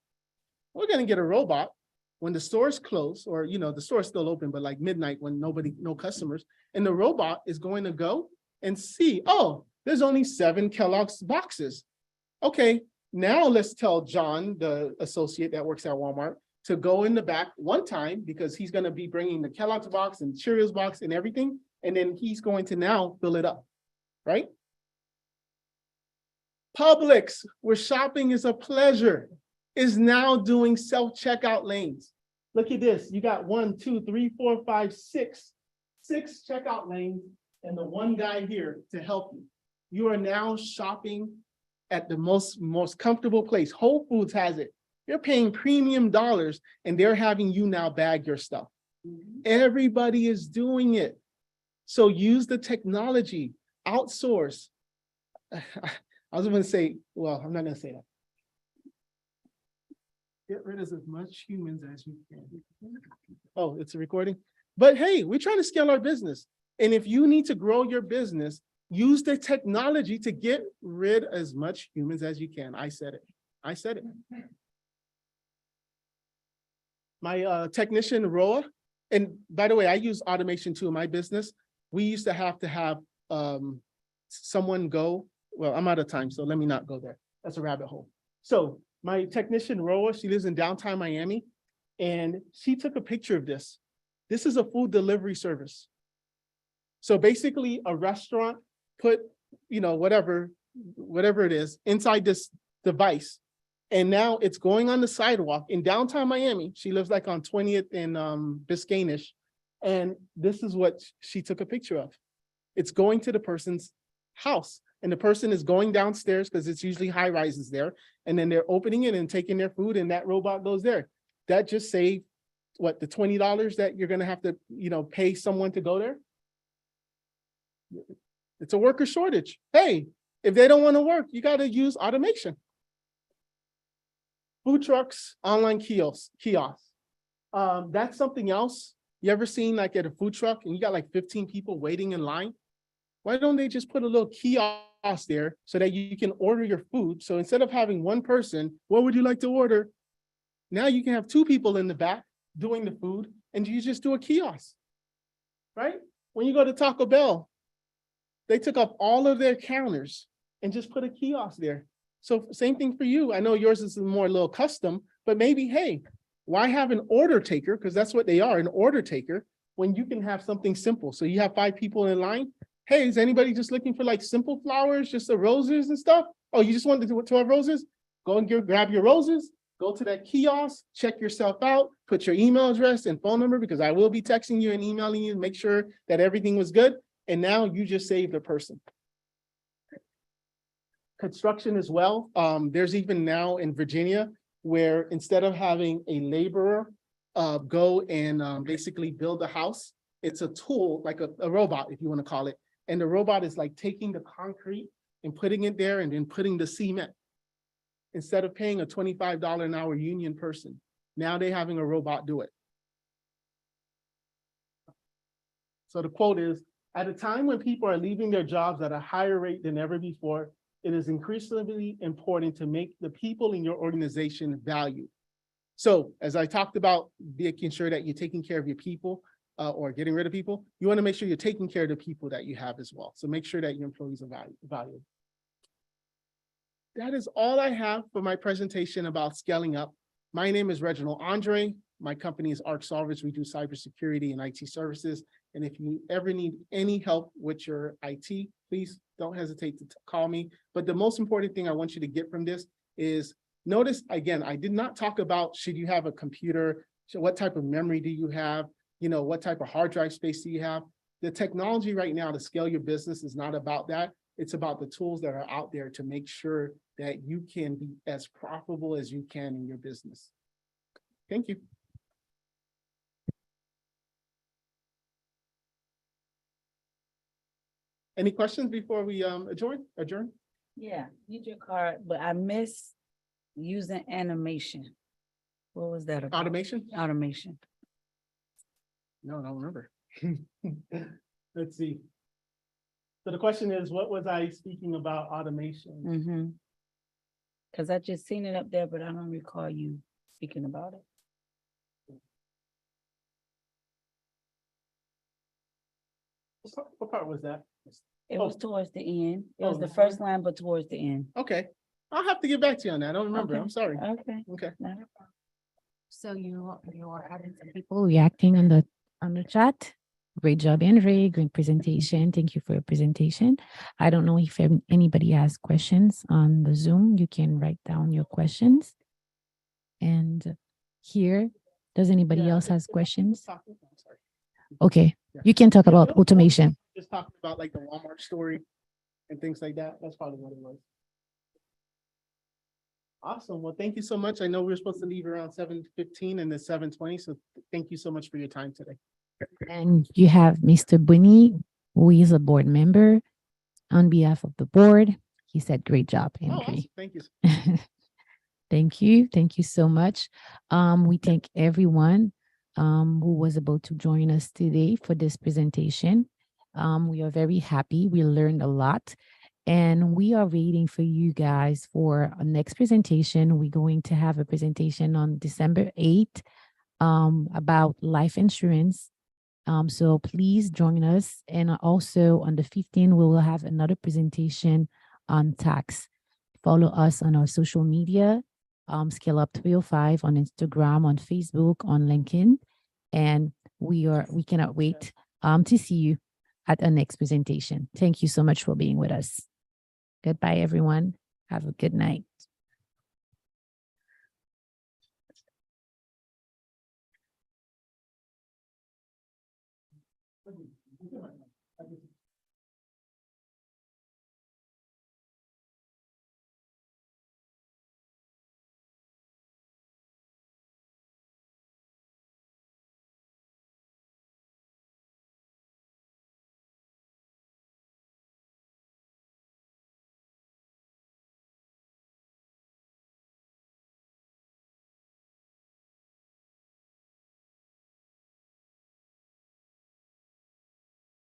we're going to get a robot when the stores close, or, the store's still open, but like midnight when no customers, and the robot is going to go and see, oh, there's only 7 Kellogg's boxes. Okay, now let's tell John, the associate that works at Walmart, to go in the back one time because he's going to be bringing the Kellogg's box and Cheerios box and everything, and then he's going to now fill it up, right? Publix, where shopping is a pleasure, is now doing self-checkout lanes. Look at this. You got 1, 2, 3, 4, 5, 6 checkout lanes and the one guy here to help you. You are now shopping at the most comfortable place. Whole Foods has it. You're paying premium dollars and they're having you now bag your stuff. Everybody is doing it. So use the technology, outsource. I was going to say, well, I'm not going to say that. Get rid of as much humans as you can. Oh, it's a recording. But hey, we're trying to scale our business. And if you need to grow your business, use the technology to get rid of as much humans as you can. I said it. I said it. My technician, Roa, and by the way, I use automation too in my business. We used to have someone go, well, I'm out of time, so let me not go there. That's a rabbit hole. So my technician, Roa, she lives in downtown Miami, and she took a picture of this. This is a food delivery service. So basically a restaurant put, whatever it is inside this device, And now it's going on the sidewalk in downtown Miami. She lives like on 20th and Biscaynish. And this is what she took a picture of. It's going to the person's house. And the person is going downstairs because it's usually high rises there. And then they're opening it and taking their food and that robot goes there. That just saved what, the $20 that you're gonna have to, pay someone to go there? It's a worker shortage. Hey, if they don't want to work, you got to use automation. Food trucks, online kiosks. That's something else. You ever seen like at a food truck and you got like 15 people waiting in line? Why don't they just put a little kiosk there so that you can order your food? So instead of having one person, what would you like to order? Now you can have two people in the back doing the food and you just do a kiosk, right? When you go to Taco Bell, they took up all of their counters and just put a kiosk there. So same thing for you. I know yours is more a little custom, but maybe, hey, why have an order taker? Because that's what they are, an order taker, when you can have something simple. So you have 5 people in line. Hey, is anybody just looking for like simple flowers, just the roses and stuff? Oh, you just wanted to 12 roses? Go and grab your roses, go to that kiosk, check yourself out, put your email address and phone number, because I will be texting you and emailing you to make sure that everything was good. And now you just saved a person. Construction as well. There's even now in Virginia where instead of having a laborer go and basically build a house, it's a tool, like a robot, if you want to call it. And the robot is like taking the concrete and putting it there and then putting the cement. Instead of paying a $25 an hour union person, now they're having a robot do it. So the quote is, at a time when people are leaving their jobs at a higher rate than ever before, it is increasingly important to make the people in your organization valued. So as I talked about making sure that you're taking care of your people or getting rid of people, you want to make sure you're taking care of the people that you have as well. So make sure that your employees are valued. That is all I have for my presentation about scaling up. My name is Reginald Andre. My company is Arc Solvers. We do cybersecurity and IT services. And if you ever need any help with your IT, please don't hesitate to call me. But the most important thing I want you to get from this is, notice, again, I did not talk about should you have a computer, so what type of memory do you have, what type of hard drive space do you have? The technology right now to scale your business is not about that. It's about the tools that are out there to make sure that you can be as profitable as you can in your business. Thank you. Any questions before we adjourn? Yeah, need your card, but I miss using animation. What was that about? Automation? Automation. No, I don't remember. Let's see. So the question is, what was I speaking about automation? Mm-hmm. Because I just seen it up there, but I don't recall you speaking about it. What part was that? It was towards the end. It was Oh, the the first front? line, but towards the end. Okay, I'll have to get back to you on that. I don't remember. Okay. I'm sorry. Okay. Okay. Not a problem. So you are having some people reacting on the chat. Great job, Andre. Great presentation. Thank you for your presentation. I don't know if anybody has questions on the Zoom. You can write down your questions. And here, does anybody else has questions? I'm sorry. Okay, Yeah. you can talk Yeah, about we'll- automation. Just talking about like the Walmart story and things like that. That's probably what it was. Awesome. Well, thank you so much. I know we were supposed to leave around 7:15 and it's 7:20. So thank you so much for your time today. And you have Mr. Bunny, who is a board member on behalf of the board. He said, great job, Oh, Andre. awesome. Thank you. Thank you. Thank you so much. We thank everyone who was able to join us today for this presentation. We are very happy. We learned a lot. And we are waiting for you guys for our next presentation. We're going to have a presentation on December 8th about life insurance. So please join us. And also on the 15th, we will have another presentation on tax. Follow us on our social media, Scale Up 305 on Instagram, on Facebook, on LinkedIn. And we cannot wait to see you at our next presentation. Thank you so much for being with us. Goodbye, everyone. Have a good night. Okay.